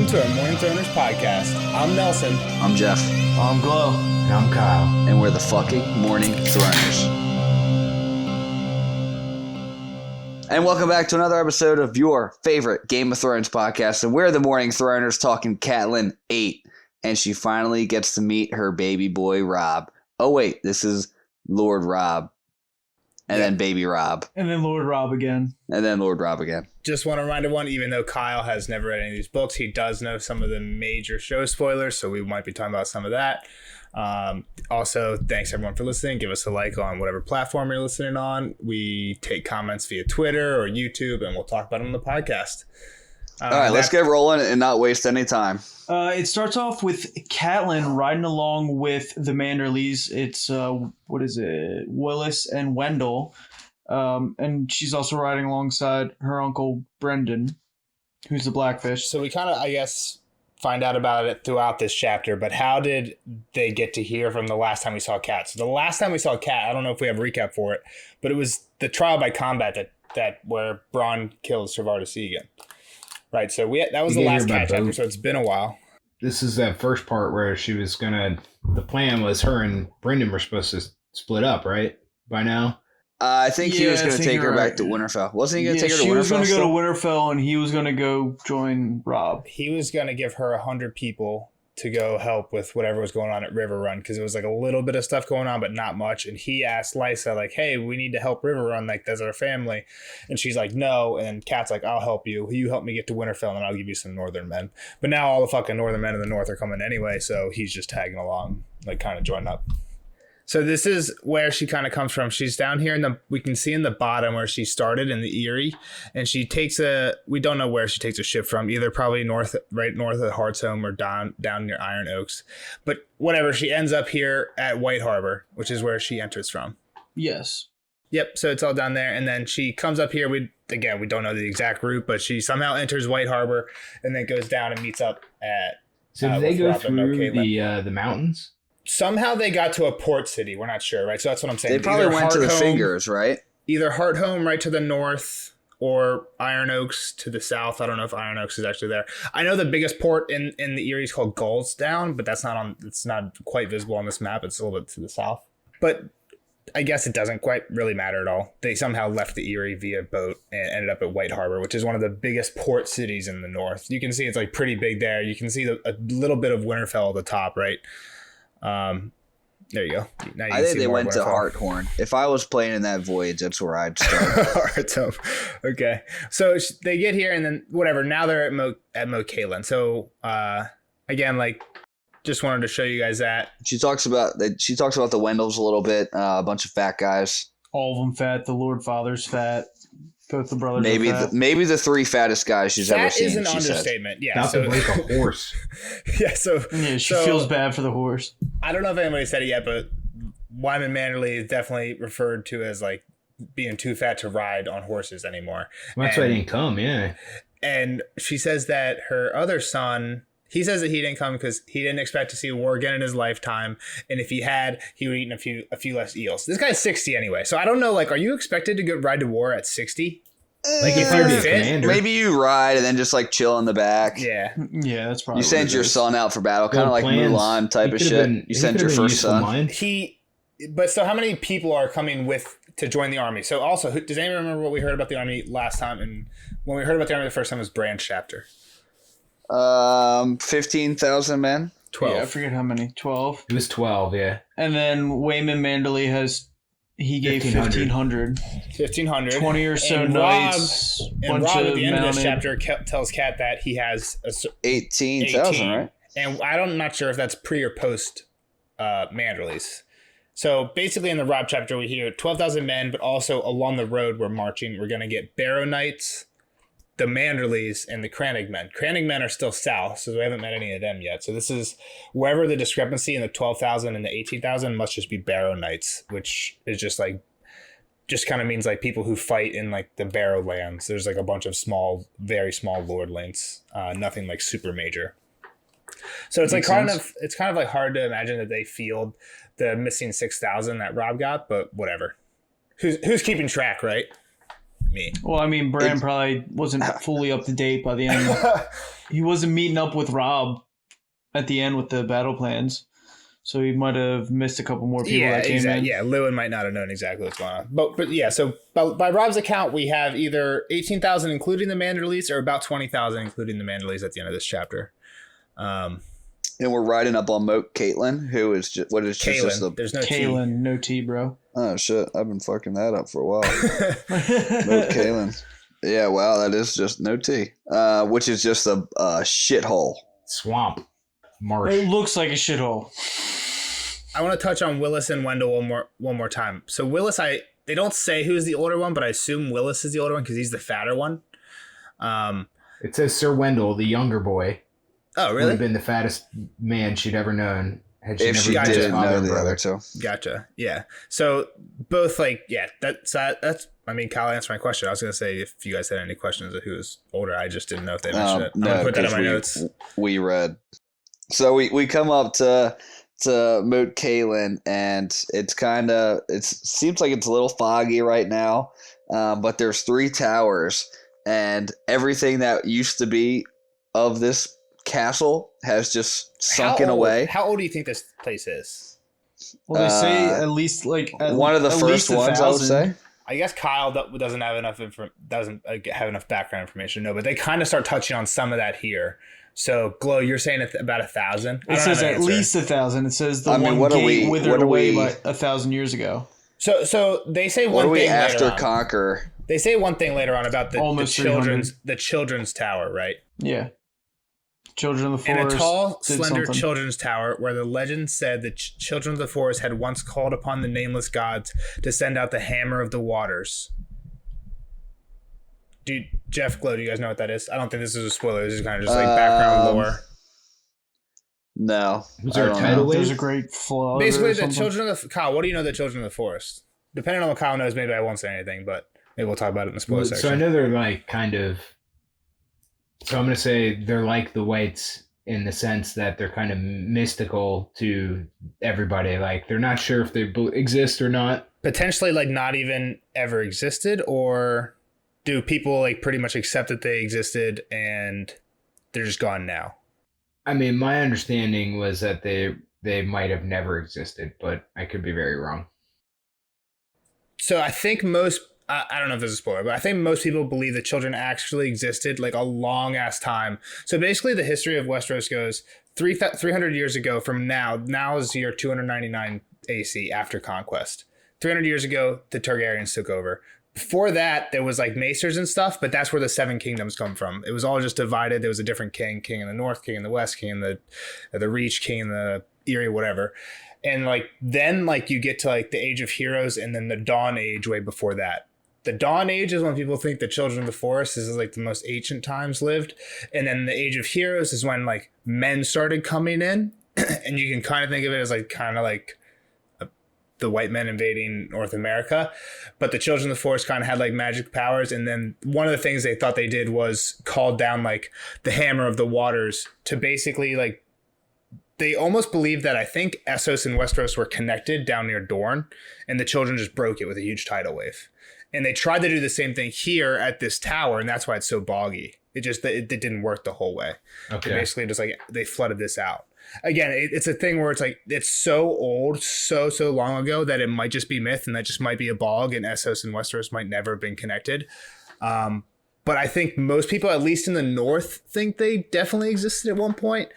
to our Morning Throners podcast. I'm Nelson. I'm Jeff. I'm Glow. And I'm Kyle. And we're the fucking Morning Throners. And welcome back to another episode of your favorite Game of Thrones podcast. And we're the Morning Throners talking Catelyn 8. And she finally gets to meet her baby boy, Rob. Oh, wait, this is Lord Rob. And then baby Rob. And then Lord Rob again. And then Lord Rob again. Just want to remind everyone, even though Kyle has never read any of these books, he does know some of the major show spoilers, so we might be talking about some of that. Also, thanks everyone for listening. Give us a like on whatever platform you're listening on. We take comments via Twitter or YouTube, and we'll talk about them on the podcast. All right, let's get rolling and not waste any time. It starts off with Catelyn riding along with the Manderleys. It's, Willis and Wendell. And she's also riding alongside her uncle Brendan, who's the Blackfish. So we kind of, I guess, find out about it throughout this chapter, but how did they get to hear from the last time we saw Cat? So the last time we saw Cat, I don't know if we have a recap for it, but it was the trial by combat that where Bronn killed Servar Segan. Right, so that was the last Cat chapter, so it's been a while. This is that first part where she was the plan was her and Brendan were supposed to split up, right? By now? I think he was going to take her back to Winterfell. Wasn't he going to take her to Winterfell? She was going to go to Winterfell, and he was going to go join Rob. He was going to give her 100 people to go help with whatever was going on at River Run, because it was like a little bit of stuff going on, but not much. And he asked Lysa, like, hey, we need to help River Run, like, that's our family. And she's like, no. And Kat's like, I'll help you. You help me get to Winterfell, and I'll give you some northern men. But now all the fucking northern men in the north are coming anyway, so he's just tagging along, like, kind of joining up. So this is where she kind of comes from. She's down here we can see in the bottom where she started in the Erie, and she takes we don't know where she takes a ship from, either probably right north of Hearthstone or down near Iron Oaks. But whatever, she ends up here at White Harbor, which is where she enters from. Yes. Yep, so it's all down there, and then she comes up here. We don't know the exact route, but she somehow enters White Harbor and then goes down and meets up at So did they go through the mountains? Somehow they got to a port city. We're not sure, right? So that's what I'm saying. They probably went to the Fingers, right? Either Hearthstone right to the north or Iron Oaks to the south. I don't know if Iron Oaks is actually there. I know the biggest port in the Erie is called Gullsdown, but it's not quite visible on this map. It's a little bit to the south. But I guess it doesn't quite really matter at all. They somehow left the Erie via boat and ended up at White Harbor, which is one of the biggest port cities in the north. You can see it's like pretty big there. You can see a little bit of Winterfell at the top, right? There you go. I think they went to Harthorn. If I was playing in that voyage, that's where I'd start. Okay. So they get here and then whatever. Now they're at Catelyn. So again, like, just wanted to show you guys that. She talks about the Wendells a little bit. A bunch of fat guys. All of them fat. The Lord Father's fat. Both the brothers maybe the three fattest guys she's ever seen. That is an understatement. Yeah, not to break a horse. Yeah, she feels bad for the horse. I don't know if anybody said it yet, but Wyman Manderly is definitely referred to as like being too fat to ride on horses anymore. Well, that's why he didn't come. Yeah, and she says that her other son. He says that he didn't come because he didn't expect to see a war again in his lifetime, and if he had, he would eat a few less eels. This guy's 60 anyway, so I don't know. Like, are you expected to ride to war at 60? Like, if you're the commander, maybe you ride and then just like chill in the back. Yeah, that's probably. You send your son out for battle, kind of like Mulan type of shit. You send your first son. But so how many people are coming to join the army? So also, does anyone remember what we heard about the army last time? And when we heard about the army the first time was Brand's chapter. 15,000 men. 12. Yeah, I forget how many. 12. It was 12. Yeah. And then Wyman Manderly gave 1,500. 1,500. 20 or so knights. And Rob at the end of this chapter tells Kat that he has 18,000, right? And I'm not sure if that's pre or post Manderly's. So basically in the Rob chapter we hear 12,000 men, but also along the road we're marching. We're going to get Barrow Knights, the Manderleys, and the Crannig men. Crannig men are still south, so we haven't met any of them yet. So this is wherever the discrepancy in the 12,000 and the 18,000 must just be Barrow Knights, which is just kind of means like people who fight in like the Barrow lands. There's like a bunch of very small lord lanes, nothing like super major. So it's kind of like hard to imagine that they field the missing 6,000 that Rob got, but whatever. Who's keeping track, right? me. Well, I mean, Bran probably wasn't fully up to date by the end. He wasn't meeting up with Rob at the end with the battle plans, so he might have missed a couple more people that came in. Yeah, Lewin might not have known exactly what's going on. But yeah, so by Rob's account, we have either 18,000 including the Manderleys or about 20,000 including the Manderleys at the end of this chapter. And we're riding up on Moat Catelyn, who is just just a... There's no Catelyn, T. no T, bro. Oh, shit. I've been fucking that up for a while. Moat Catelyn. Yeah, wow, that is just no T. Which is just a shithole. Swamp. Marsh. It looks like a shithole. I want to touch on Willis and Wendell one more time. So Willis, they don't say who's the older one, but I assume Willis is the older one because he's the fatter one. It says Sir Wendell, the younger boy. Oh, really? Would have been the fattest man she'd ever known. Had If she never didn't know the brother. other two. Gotcha. Yeah. So both that's. I mean, Kyle answered my question. I was going to say if you guys had any questions of who was older, I just didn't know if they mentioned it. I'm going to put that in my notes. We read. So we come up to Moat Catelyn, and it seems like it's a little foggy right now, but there's 3 towers, and everything that used to be of this castle has just sunken away. How old do you think this place is? Well, they say at least one of the first ones, I would say. I guess Kyle doesn't have enough have enough background information. No, but they kind of start touching on some of that here. So, Glow, you're saying it's about 1,000? It says at least 1,000. It says the gate withered away by 1,000 years ago. So they say one thing. What do we after later on. Conquer? They say one thing later on about the children's tower, right? Yeah. Children of the And Forest. a tall, slender something. children's tower where the legend said the children of the forest had once called upon the nameless gods to send out the hammer of the waters. Dude, Jeff, Glow, do you guys know what that is? I don't think this is a spoiler. This is kind of just like background lore. No. Was there a title wave? There's a great flaw. Basically, the children of the... Kyle, what do you know the children of the forest? Depending on what Kyle knows, maybe I won't say anything, but maybe we'll talk about it in the spoiler section. So I know they're like kind of... So I'm going to say they're like the whites in the sense that they're kind of mystical to everybody. Like they're not sure if they exist or not. Potentially like not even ever existed, or do people like pretty much accept that they existed and they're just gone now? I mean, my understanding was that they might have never existed, but I could be very wrong. So I think I don't know if this is a spoiler, but I think most people believe the children actually existed like a long ass time. So basically the history of Westeros goes 300 years ago from now is year 299 AC after conquest. 300 years ago, the Targaryens took over. Before that, there was like Maesters and stuff, but that's where the 7 kingdoms come from. It was all just divided. There was a different king in the north, king in the west, king in the Reach, king in the Eyrie, whatever. And like then like you get to like the Age of Heroes and then the Dawn Age way before that. The Dawn Age is when people think the Children of the Forest is like the most ancient times lived. And then the Age of Heroes is when like men started coming in. And you can kind of think of it as like kind of like the white men invading North America. But the Children of the Forest kind of had like magic powers. And then one of the things they thought they did was called down like the hammer of the waters to basically like, they almost believed that I think Essos and Westeros were connected down near Dorne. And the children just broke it with a huge tidal wave. And they tried to do the same thing here at this tower, and that's why it's so boggy. It didn't work the whole way. Okay. They basically just like they flooded this out. Again, it's a thing where it's like it's so old, so long ago that it might just be myth, and that just might be a bog, and Essos and Westeros might never have been connected. But I think most people, at least in the north, think they definitely existed at one point.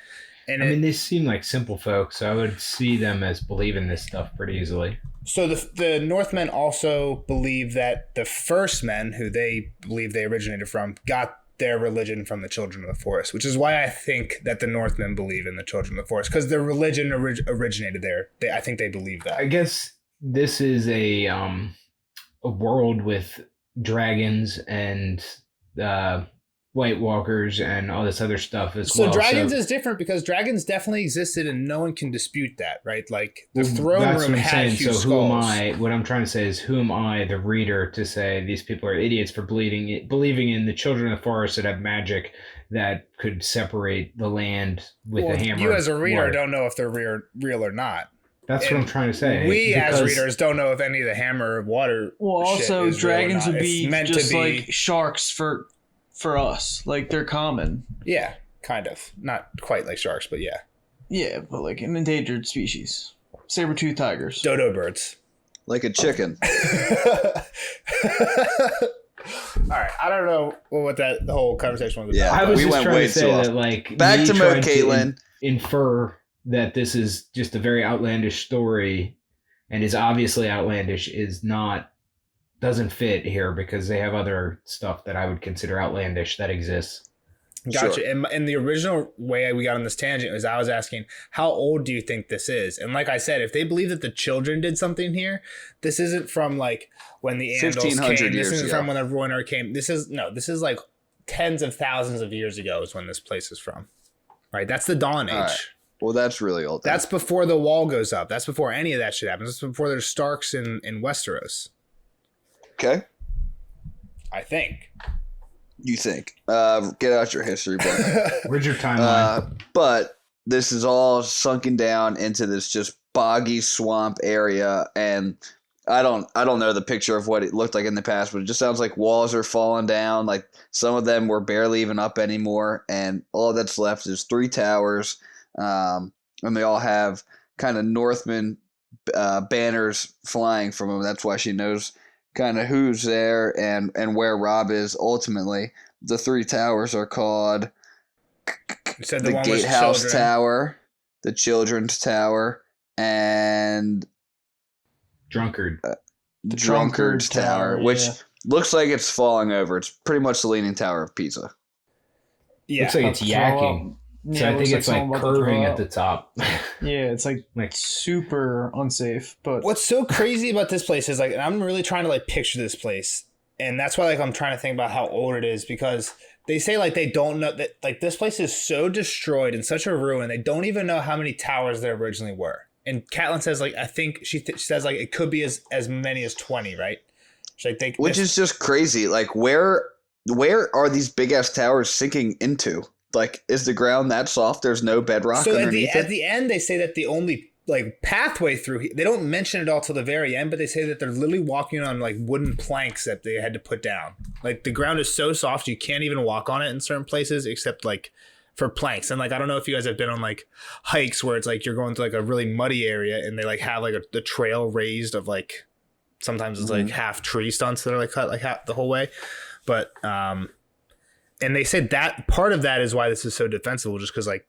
And I mean, they seem like simple folks, so I would see them as believing this stuff pretty easily. So the Northmen also believe that the first men, who they believe they originated from, got their religion from the Children of the Forest, which is why I think that the Northmen believe in the Children of the Forest, because their religion originated there. I think they believe that. I guess this is a world with dragons and White Walkers and all this other stuff as well. So dragons is different because dragons definitely existed and no one can dispute that, right? Like the throne room had huge skulls. So who am I? What I'm trying to say is, who am I, the reader, to say these people are idiots for believing in the Children of the Forest that have magic that could separate the land with a hammer? You as a reader don't know if they're real or not. That's what I'm trying to say. We as Because- readers don't know if any of the hammer of water. Well, shit also is real or dragons not. would be It's meant just to be, like sharks for us. Like they're common. yeah, kind of. Not quite like sharks, but yeah. Yeah, but like an endangered species. Saber-toothed tigers. Dodo birds. Like a chicken. All right, I don't know what that the whole conversation was about. Yeah. I was We just went trying way to say too off. that, like, Back me to Mo trying Catelyn. infer that this is just a very outlandish story and is obviously outlandish doesn't fit here because they have other stuff that I would consider outlandish that exists. Gotcha. Sure. And the original way we got on this tangent was I was asking, how old do you think this is? And like I said, if they believe that the children did something here, this isn't from like when the Andals 1500 came. This years isn't ago. from when the Roiner came. This is like tens of thousands of years ago is when this place is from. Right? That's the Dawn Age. All right. Well, that's really old. That's before the wall goes up. That's before any of that shit happens. That's before there's Starks in Westeros. Okay. I think. You think. Get out your history book. Where's your timeline? But this is all sunken down into this just boggy swamp area, and I don't know the picture of what it looked like in the past, but it just sounds like walls are falling down. Like some of them were barely even up anymore, and all that's left is 3 towers, and they all have kind of Northman banners flying from them. That's why she knows kind of who's there and where Rob is. Ultimately, the 3 towers are called You said the one was Gatehouse children. Tower, the Children's Tower, and Drunkard. the Drunkard's Drunkard's Tower, Tower, which yeah. looks like it's falling over. It's pretty much the Leaning Tower of Pisa. Yeah. Looks like it's yakking. So I think it's like curving at the top. Yeah, it's like super unsafe. But What's so crazy about this place is like, and I'm really trying to like picture this place, and that's why like I'm trying to think about how old it is, because they say like they don't know that like this place is so destroyed in such a ruin they don't even know how many towers there originally were. And Catelyn says like I think she says like it could be as many as 20, right? She's like Which is just crazy. Like where are these big ass towers sinking into? Like, is the ground that soft? There's no bedrock so underneath at it? the end they say that the only like pathway through, they don't mention it all till the very end, but they say that they're literally walking on like wooden planks that they had to put down. Like the ground is so soft you can't even walk on it in certain places except like for planks. And like I don't know if you guys have been on like hikes where it's like you're going to like a really muddy area and they like have like the trail raised of like sometimes it's like half tree stunts that are like cut like half the whole way. But and they said that part of that is why this is so defensible, just because like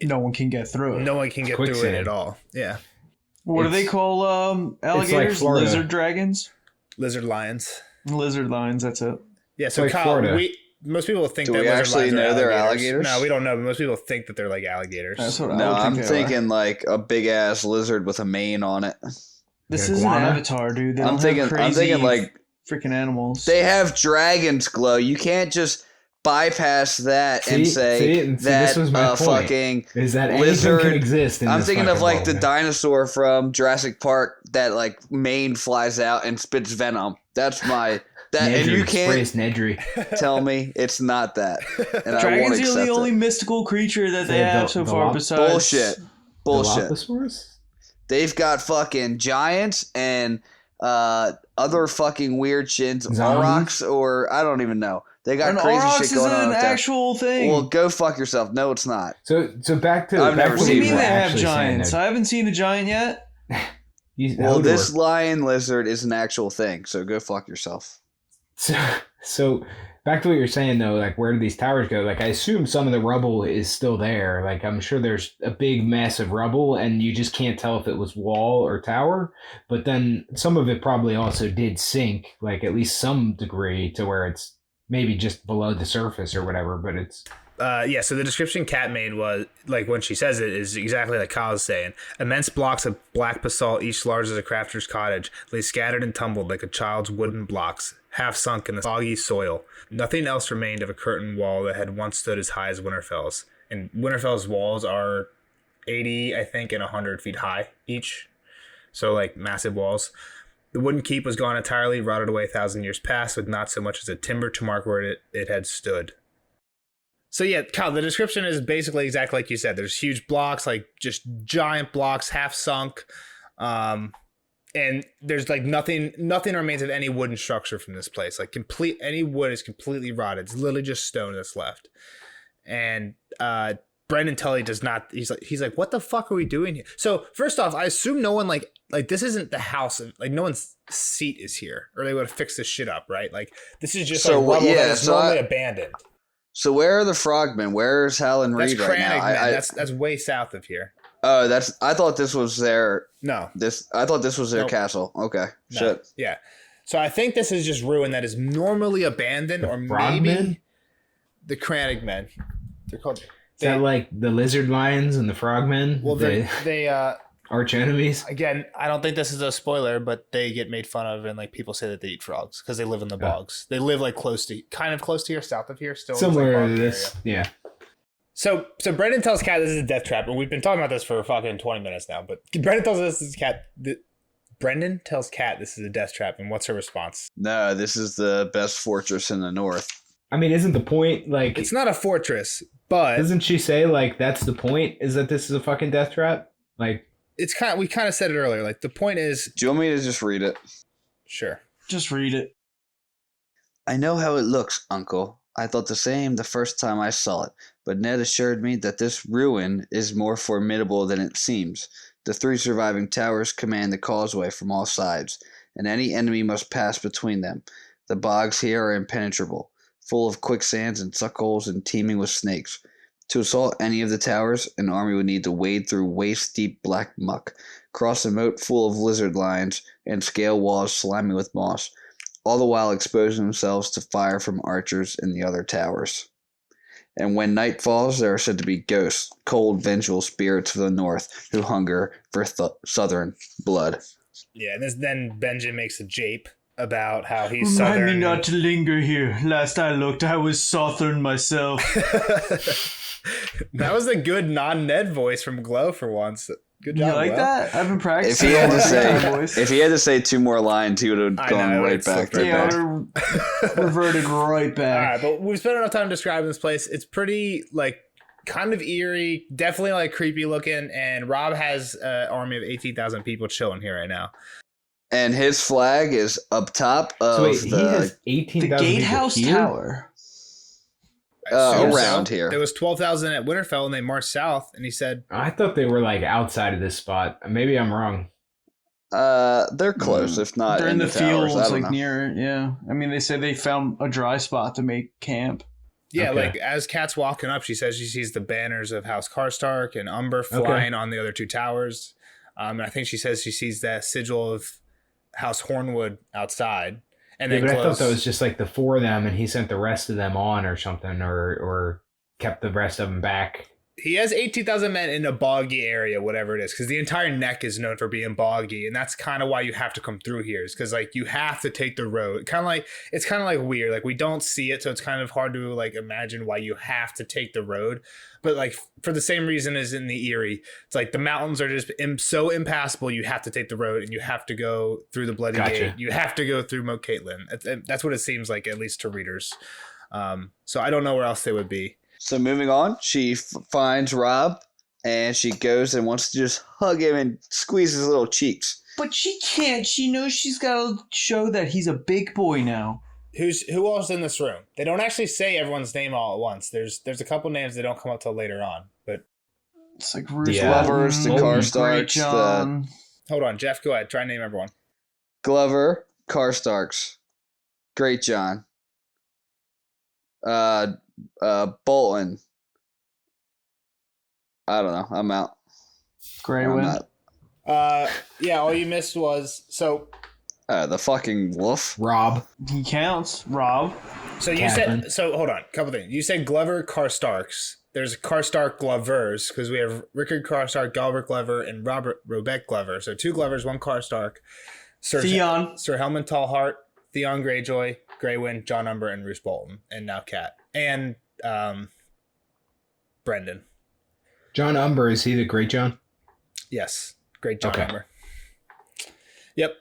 no one can get through it. no one can get through it Quicksand. at all. Yeah, What do they call alligators? Florida. Lizard dragons? lizard lions. Lizard lions, that's it. Yeah, so like Kyle, Florida. most people think Do that we lizard actually lions are know they're alligators? No, we don't know, but most people think that they're like alligators. That's what No, I I'm would think they are. thinking like a big ass lizard with a mane on it. This An isn't iguana? Avatar, dude. They I'm don't thinking have crazy like freaking animals. they have dragons glow. You can't just bypass that and say that this was my point. fucking Is that anything lizard can exist in I'm this thinking of fucking like the world? dinosaur from Jurassic Park that like mane flies out and spits venom. That's my that, and you can't Sprays Nedry. tell me it's not that. And I won't Dragons are accept the only it. mystical creature that they The- have the- so the far lop- besides Bullshit. Dilophosaurus? They've got fucking giants and other fucking weird shits. Zombies? Aurochs or I don't even know. They got An crazy aurochs shit going is on an with that. actual thing. Well, go fuck yourself. No, it's not. So back to I've never what do seen you mean one. they have giants? I haven't seen a giant yet. Well, this lion lizard is an actual thing, so go fuck yourself. So back to what you're saying though, like where do these towers go? Like I assume some of the rubble is still there. Like I'm sure there's a big mass of rubble and you just can't tell if it was wall or tower. But then some of it probably also did sink, like at least some degree to where it's maybe just below the surface or whatever, but it's Yeah, so the description Kat made was, like, when she says it, is exactly like Kyle's saying. Immense blocks of black basalt, each large as a crafter's cottage, lay scattered and tumbled like a child's wooden blocks, half sunk in the soggy soil. Nothing else remained of a curtain wall that had once stood as high as Winterfell's. And Winterfell's walls are 80, I think, and 100 feet high each. So, like, massive walls. The wooden keep was gone entirely, rotted away 1,000 years past, with not so much as a timber to mark where it had stood. So yeah, Kyle, the description is basically exactly like you said. There's huge blocks, like just giant blocks, half sunk. And there's like nothing remains of any wooden structure from this place. Like any wood is completely rotted. It's literally just stone that's left. And Brendan Tully does not. He's like, what the fuck are we doing here? So first off, I assume no one like this isn't the house. Like no one's seat is here, or they would have fixed this shit up, right? Like this is just So, like rubble yeah, that's so normally abandoned. So where are the frogmen? Where's Helen That's Reed right now? That's way south of here. Oh, I thought this was their. No. I thought this was their castle. Okay. No. Shit. Yeah. So I think this is just ruin that is normally abandoned, or frogmen? maybe the Crannogmen. They're called. Is that like the lizard lions and the frogmen? Well, they arch enemies. Again, I don't think this is a spoiler, but they get made fun of, and like people say that they eat frogs because they live in the bogs. They live like kind of close to here, south of here, still somewhere like this. Area. Yeah. So Brendan tells Kat this is a death trap, and we've been talking about this for fucking 20 minutes now. But Brendan tells us this is Brendan tells Kat this is a death trap, and what's her response? No, this is the best fortress in the north. I mean, isn't the point like it's not a fortress, but doesn't she say like that's the point? Is that this is a fucking death trap? Like it's we kind of said it earlier. Like the point is, do you want me to just read it? Sure, just read it. I know how it looks, Uncle. I thought the same the first time I saw it, but Ned assured me that this ruin is more formidable than it seems. The 3 surviving towers command the causeway from all sides, and any enemy must pass between them. The bogs here are impenetrable, full of quicksands and suckholes and teeming with snakes. To assault any of the towers, an army would need to wade through waist-deep black muck, cross a moat full of lizard lions, and scale walls slimy with moss, all the while exposing themselves to fire from archers in the other towers. And when night falls, there are said to be ghosts, cold, vengeful spirits of the north who hunger for southern blood. Yeah, and then Benjamin makes a jape about how he's Remind southern. me not to linger here. Last I looked, I was southern myself. That was a good non-Ned voice from Glow for once. Good job. You like Glow. that? I've been practicing. If he had to say 2 more lines, he would have gone right back. Reverted right back. All right, but we've spent enough time describing this place. It's pretty like kind of eerie, definitely like creepy looking, and Rob has an army of 18,000 people chilling here right now. And his flag is up top of he has 18,000 the Gatehouse Tower. Around here. There was 12,000 at Winterfell, and they marched south. And he said, I thought they were like outside of this spot. Maybe I'm wrong. They're close, if not. They're in the towers. fields, like near it. Yeah, I mean, they said they found a dry spot to make camp. Yeah, Okay. like as Kat's walking up, she says she sees the banners of House Karstark and Umber flying on the other 2 towers. And I think she says she sees that sigil of House Hornwood outside. And then but I thought that was just like the 4 of them, and he sent the rest of them on or something, or kept the rest of them back. He has 18,000 men in a boggy area, whatever it is, because the entire neck is known for being boggy, and that's kind of why you have to come through here, is because like you have to take the road. It's kind of like weird, like we don't see it, so it's kind of hard to like imagine why you have to take the road. But like for the same reason as in the Erie, it's like the mountains are just so impassable. You have to take the road, and you have to go through the Bloody Gate. You have to go through Moat Catelyn. That's what it seems like, at least to readers. So I don't know where else they would be. So moving on, she finds Rob, and she goes and wants to just hug him and squeeze his little cheeks. But she can't. She knows she's got to show that he's a big boy now. Who else in this room? They don't actually say everyone's name all at once. There's a couple names that don't come up till later on. But it's like Roose Glovers, the Karstarks, Hold on, Jeff, go ahead. Try and name everyone. Glover, Karstarks, Great John, Bolton. I don't know. I'm out. Greywind. Yeah, all you missed was the fucking wolf. Rob. He counts. Rob. So you said hold on, a couple things. You said Glover Karstarks. There's Karstark Glovers, because we have Rickard Karstark, Galbert Glover, and Robert Robeck Glover. So 2 Glovers, 1 Karstark. Sir Helmund Tallhart, Theon Greyjoy, Greywind, John Umber, and Roose Bolton, and now Kat. And Brendan. John Umber, is he the Great John? Yes, Great John Umber. Yep.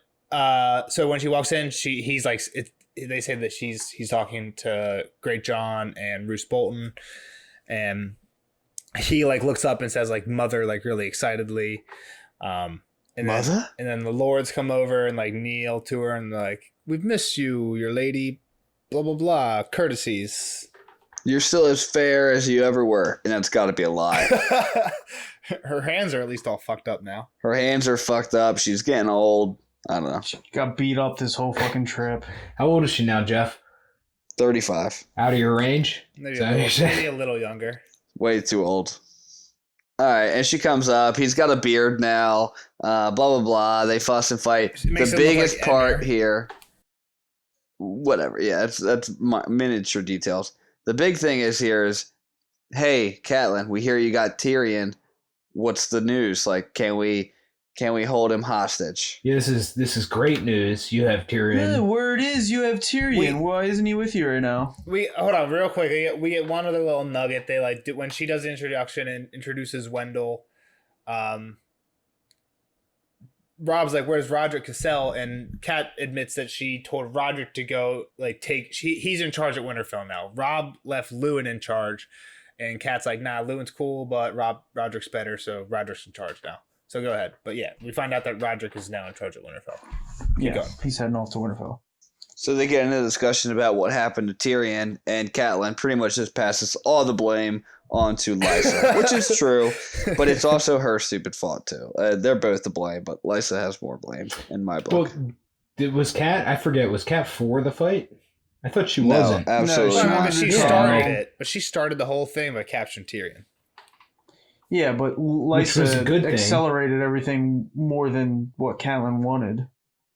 So when she walks in, he's like, they say that he's talking to Great John and Roose Bolton, and he like looks up and says like mother like really excitedly. And Mother? then the lords come over and like kneel to her and they're like, we've missed you, your lady, blah blah blah, courtesies. You're still as fair as you ever were, and that's got to be a lie. Her hands are at least all fucked up now. Her hands are fucked up. She's getting old. I don't know. She got beat up this whole fucking trip. How old is she now, Jeff? 35. Out of your range? Maybe a little younger. Way too old. All right, and she comes up. He's got a beard now. Blah, blah, blah. They fuss and fight. It makes The him look biggest like part Edgar. here, whatever. Yeah, that's miniature details. The big thing is here is, hey, Catelyn, we hear you got Tyrion. What's the news? Like, can we hold him hostage? Yeah, this is great news. You have Tyrion. Yeah, the word is you have Tyrion. Why isn't he with you right now? We hold on real quick. We get one other little nugget. They like when she does the introduction and introduces Wendell. Rob's like, "Where's Roderick Cassell?" And Kat admits that she told Roderick to go like he's in charge at Winterfell now. Rob left Lewin in charge, and Kat's like, "Nah, Lewin's cool, but Roderick's better, so Roderick's in charge now." So go ahead. But yeah, we find out that Roderick is now in charge at Winterfell. Keep going. He's heading off to Winterfell. So they get into a discussion about what happened to Tyrion, and Catelyn pretty much just passes all the blame onto Lysa, which is true, but it's also her stupid fault too. They're both to blame, but Lysa has more blame in my book. Well, was Kat? I forget. Was Kat for the fight? I thought she No, wasn't. absolutely No, not. She started it, but she started the whole thing by capturing Tyrion. Yeah, but Which was a good Lysa thing. accelerated everything more than what Catelyn wanted.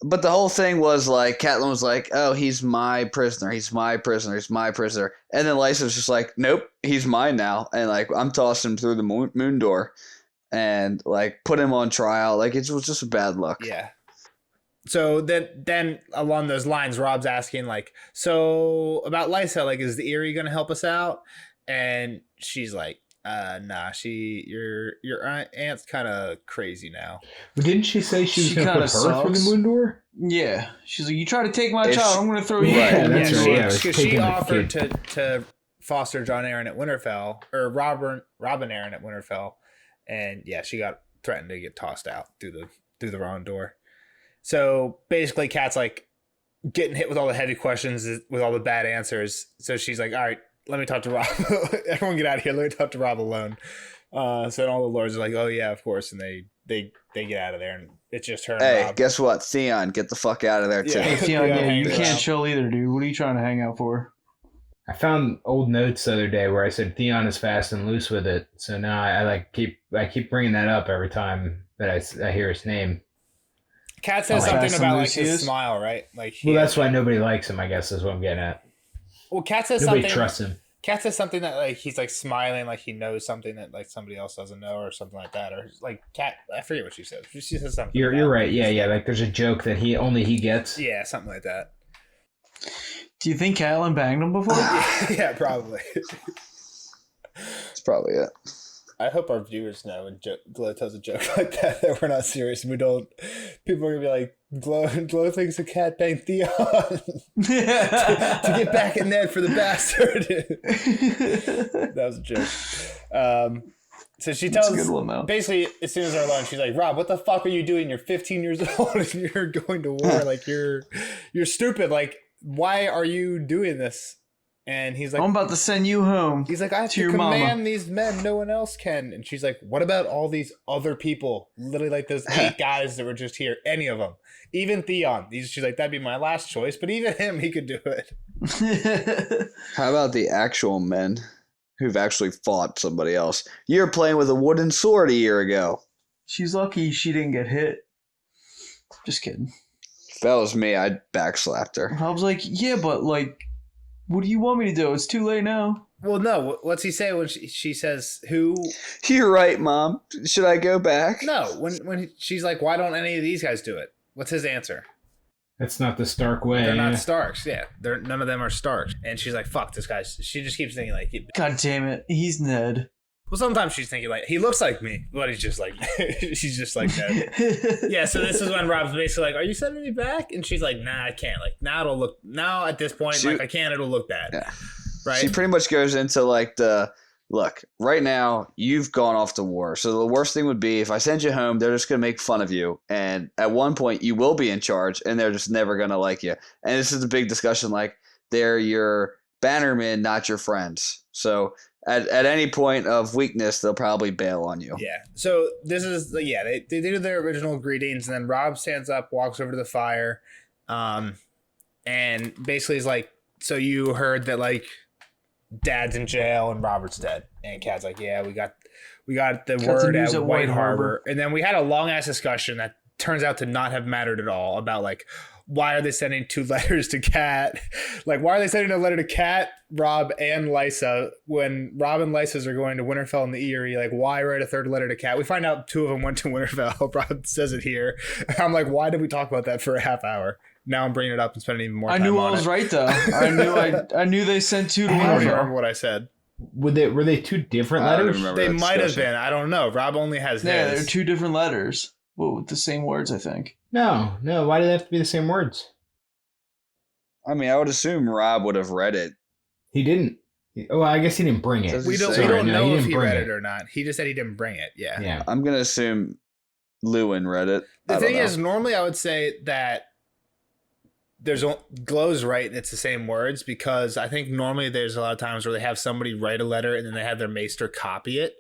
But the whole thing was like, Catelyn was like, oh, he's my prisoner. He's my prisoner. He's my prisoner. And then Lysa was just like, nope, he's mine now. And like, I'm tossing him through the moon door and like put him on trial. Like, it was just a bad look. Yeah. So then along those lines, Rob's asking like, so about Lysa, like, is the Eyrie going to help us out? And she's like, nah, your aunt's kind of crazy now. But didn't she say she was She going to kinda put her through the sucks. moon door? Yeah. She's like, you try to take my If child, she- I'm going to throw you Yeah, in. that's right. Yeah, it was She taking the offered kid. to foster John Aaron at Winterfell, or Robin Aaron at Winterfell, and yeah, she got threatened to get tossed out through the wrong door. So basically, Kat's like getting hit with all the heavy questions, with all the bad answers. So she's like, all right, let me talk to Rob. Everyone get out of here. Let me talk to Rob alone. So then all the lords are like, oh yeah, of course. And they get out of there, and it's just her and Hey, Rob. guess what? Theon, get the fuck out of there too. Yeah. Hey, Theon, Yeah, yeah, you hang can't around. chill either, dude. What are you trying to hang out for? I found old notes the other day where I said Theon is fast and loose with it. So now I keep bringing that up every time that I hear his name. Kat says Oh, something Fast and about like Loose he his is? smile, right? Like Well, that's why nobody likes him, I guess, is what I'm getting at. Well, Kat says Nobody something. trusts him. Kat says something that like he's like smiling, like he knows something that like somebody else doesn't know, or something like that, or like Kat. I forget what she says. She says something. You're about- right. Yeah. Like there's a joke that he gets. Yeah, something like that. Do you think Catelyn banged him before? Yeah, probably. That's probably it. I hope our viewers know when Glow tells a joke like that we're not serious. We don't. People are gonna be like, Glow thinks a cat banged Theon to get back at Ned for the bastard. That was a joke. So she That's tells a good one, though. basically as soon as they're alone, she's like, Rob, what the fuck are you doing? You're 15 years old and you're going to war. Like you're stupid. Like why are you doing this? And he's like, I'm about to send you home. he's like, I have to to your command mama. these men. No one else can. And she's like, what about all these other people? Literally like those 8 guys that were just here. Any of them. Even Theon. She's like, that'd be my last choice. But even him, he could do it. How about the actual men who've actually fought somebody else? You're playing with a wooden sword a year ago. She's lucky she didn't get hit. Just kidding. If that was me, I'd backslapped her. I was like, yeah, but like, what do you want me to do? It's too late now. Well, no. What's he say when she says, who? You're right, Mom. Should I go back? No. When she's like, why don't any of these guys do it? What's his answer? That's not the Stark way. They're yeah. not Starks. Yeah. None of them are Starks. And she's like, fuck this guy. She just keeps thinking like, God damn it. He's Ned. well, sometimes she's thinking like, he looks like me, but he's just like, she's just like that. Yeah, so this is when Rob's basically like, are you sending me back? And she's like, nah, I can't. Like, now at this point, like, I can't, it'll look bad. Yeah. Right? She pretty much goes into like the look, right now you've gone off to war. So the worst thing would be if I send you home, they're just going to make fun of you. And at one point you will be in charge and they're just never going to like you. And this is a big discussion. Like they're your bannermen, not your friends. So at any point of weakness, they'll probably bail on you. Yeah. So this is, they do their original greetings, and then Rob stands up, walks over to the fire, and basically is like, so you heard that like Dad's in jail and Robert's dead. And Kat's like, yeah, we got the word at White Harbor. And then we had a long ass discussion that turns out to not have mattered at all about like, why are they sending 2 letters to Kat? Like, why are they sending a letter to Kat, Rob, and Lysa when Rob and Lysa's are going to Winterfell and the Eyrie? Like, why write a 3rd letter to Kat? We find out 2 of them went to Winterfell. Rob says it here. I'm like, why did we talk about that for a half hour? Now I'm bringing it up and spending even more time on it. I knew I was right, though. I knew they sent 2 to I don't Winterfell. remember what I said. Were they 2 different letters? They might have been. I don't know. Rob only has Yeah, his. they're 2 different letters. Well, with the same words, I think. No. Why do they have to be the same words? I mean, I would assume Rob would have read it. He didn't. I guess he didn't bring it. We don't know if he read it or not. He just said he didn't bring it. Yeah. Yeah. I'm going to assume Lewin read it. The thing is, normally I would say that Glow's right and it's the same words, because I think normally there's a lot of times where they have somebody write a letter and then they have their maester copy it.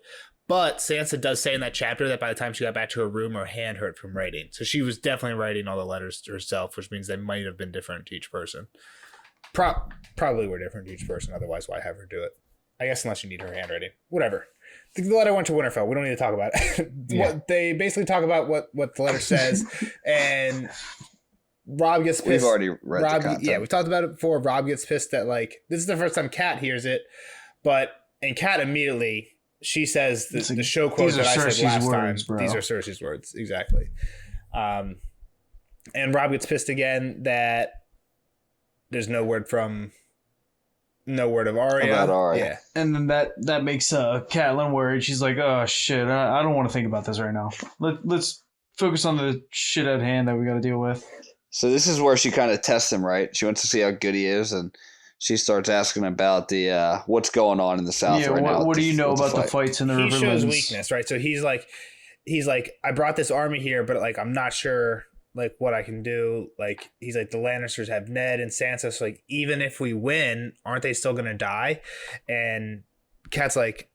But Sansa does say in that chapter that by the time she got back to her room, her hand hurt from writing. So she was definitely writing all the letters to herself, which means they might have been different to each person. Probably were different to each person. Otherwise, why have her do it? I guess unless you need her handwriting. Whatever. The letter went to Winterfell. We don't need to talk about it. Yeah. They basically talk about what the letter says, and Rob gets pissed. We've already read the content. Yeah, we talked about it before. Rob gets pissed that like this is the first time Kat hears it, and Kat immediately she says the show quote that I said last words, time. bro. These are Cersei's words, exactly. And Rob gets pissed again that there's no word of Arya. About Arya. Yeah. And then that makes Catelyn worried. She's like, oh, shit, I don't want to think about this right now. Let's focus on the shit at hand that we got to deal with. So this is where she kind of tests him, right? She wants to see how good he is, and she starts asking about the what's going on in the South right now. What do you know about the fights in the Riverlands? He shows weakness, right? So he's like, I brought this army here, but like I'm not sure like what I can do. Like he's like, the Lannisters have Ned and Sansa, so like even if we win, aren't they still gonna die? And Kat's like,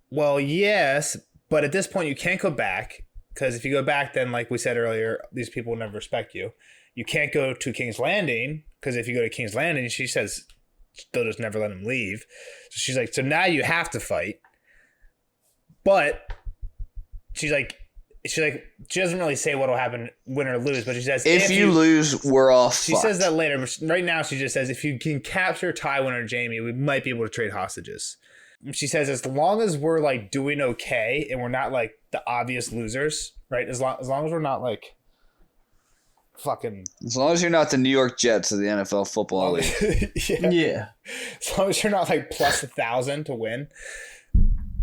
well, yes, but at this point you can't go back, because if you go back, then like we said earlier, these people will never respect you. You can't go to King's Landing, because if you go to King's Landing, she says they'll just never let him leave. So she's like, so now you have to fight. But she doesn't really say what'll happen, win or lose, but she says if you lose, we're all fucked. She says that later, but right now she just says if you can capture Tywin or Jaime, we might be able to trade hostages. She says as long as we're like doing okay and we're not like the obvious losers, right? As long as we're not like fucking, as long as you're not the New York Jets of the NFL Football League. Yeah. As long as you're not like plus 1,000 to win,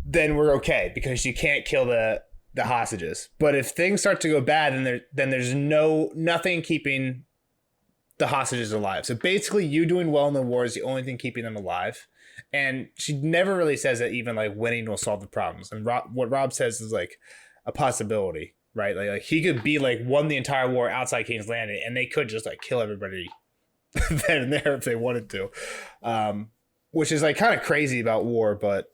then we're okay, because you can't kill the hostages. But if things start to go bad, then there's nothing keeping the hostages alive. So basically, you doing well in the war is the only thing keeping them alive. And she never really says that even like winning will solve the problems. And what Rob says is like a possibility, right? Like he could be like won the entire war outside King's Landing, and they could just like kill everybody then and there if they wanted to, which is like kind of crazy about war, but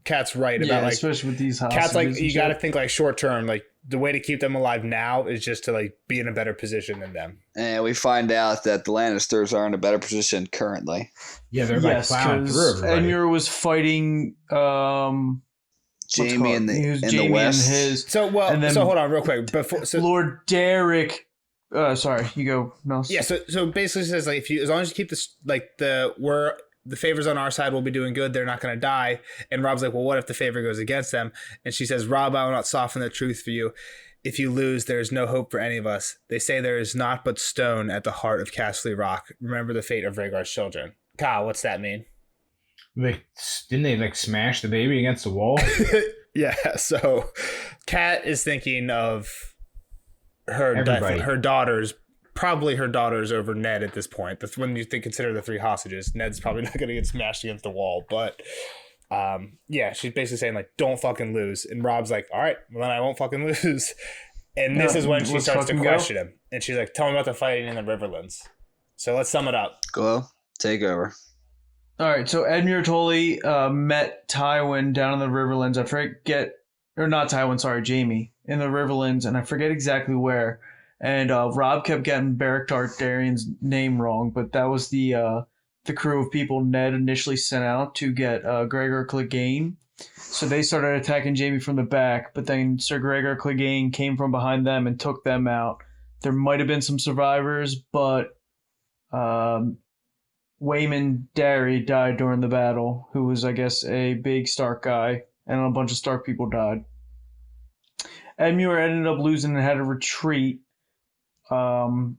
Kat's right about like, especially with these hostages. Kat's like, you got to think like short term. Like the way to keep them alive now is just to like be in a better position than them. And we find out that the Lannisters are in a better position currently. Yeah, they're like plowing through everybody. Enyor was fighting Jaime in the west. So hold on real quick. Lord Derek. Sorry, you go, Nels. Yeah, so basically it says like as long as you keep this like the favors on our side will be doing good, they're not going to die. And Rob's like, well, what if the favor goes against them? And she says, Rob, I will not soften the truth for you. If you lose, there is no hope for any of us. They say there is naught but stone at the heart of Castle Rock. Remember the fate of Rhaegar's children. Kyle, what's that mean? Didn't they like smash the baby against the wall? Yeah, so Kat is thinking of her daughters, probably her daughters over Ned at this point. That's when you consider the 3 hostages. Ned's probably not going to get smashed against the wall, but Yeah, she's basically saying like, don't fucking lose. And Rob's like, all right, well then I won't fucking lose. And this is when she starts to question him. And she's like, tell me about the fighting in the Riverlands. So let's sum it up. Go, take over. All right, so Edmure Tully met Tywin down in the Riverlands. Jaime in the Riverlands, and I forget exactly where. And Rob kept getting Beric Targaryen's name wrong, but that was the crew of people Ned initially sent out to get Gregor Clegane. So they started attacking Jaime from the back, but then Sir Gregor Clegane came from behind them and took them out. There might have been some survivors, but Waymond Darry died during the battle, who was, I guess, a big Stark guy, and a bunch of Stark people died. Edmure ended up losing and had to retreat, and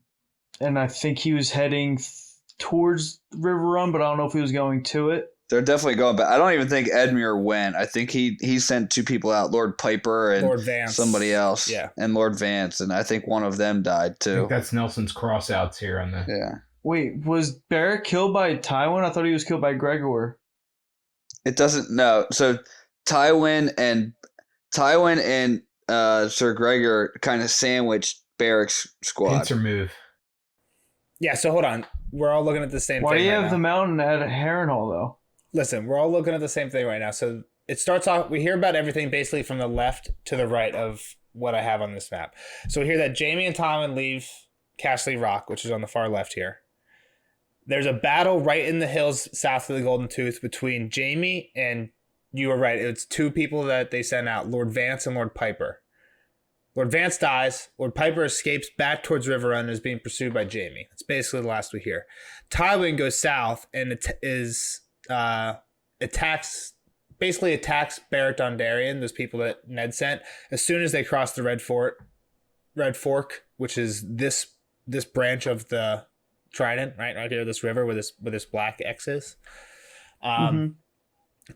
I think he was heading towards River Run, but I don't know if he was going to it. They're definitely going back. I don't even think Edmure went. I think he sent 2 people out, Lord Piper and Lord Vance. Somebody else. Yeah. And Lord Vance, and I think one of them died I too. think that's Nelson's crossouts here on the. Yeah. Wait, was Beric killed by Tywin? I thought he was killed by Gregor. It doesn't no. So Tywin and Sir Gregor kind of sandwiched Beric's squad. Pincer move. Yeah, so hold on. We're all looking at the same Why thing. do you right have now. the mountain at Harrenhal, though? Listen, we're all looking at the same thing right now. So it starts off, we hear about everything basically from the left to the right of what I have on this map. So we hear that Jaime and Tywin leave Castle Rock, which is on the far left here. There's a battle right in the hills south of the Golden Tooth between Jaime and, you were right, it's 2 people that they sent out, Lord Vance and Lord Piper. Lord Vance dies. Lord Piper escapes back towards River Run and is being pursued by Jaime. That's basically the last we hear. Tywin goes south and attacks Beric Dondarrion, those people that Ned sent, as soon as they cross the Red Fork, which is this branch of the Trident, right here, this river where this black X is.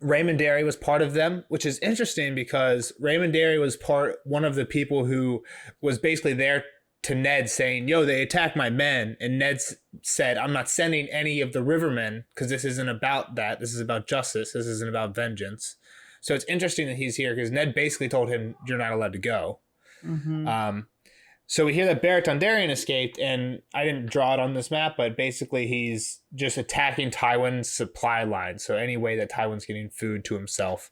Raymond Darry was part of them, which is interesting because Raymond Darry was one of the people who was basically there to Ned saying, yo, they attacked my men. And Ned said, I'm not sending any of the Rivermen because this isn't about that. This is about justice. This isn't about vengeance. So it's interesting that he's here because Ned basically told him, you're not allowed to go. So we hear that Beric Dondarrion escaped, and I didn't draw it on this map, but basically he's just attacking Tywin's supply line. So any way that Tywin's getting food to himself.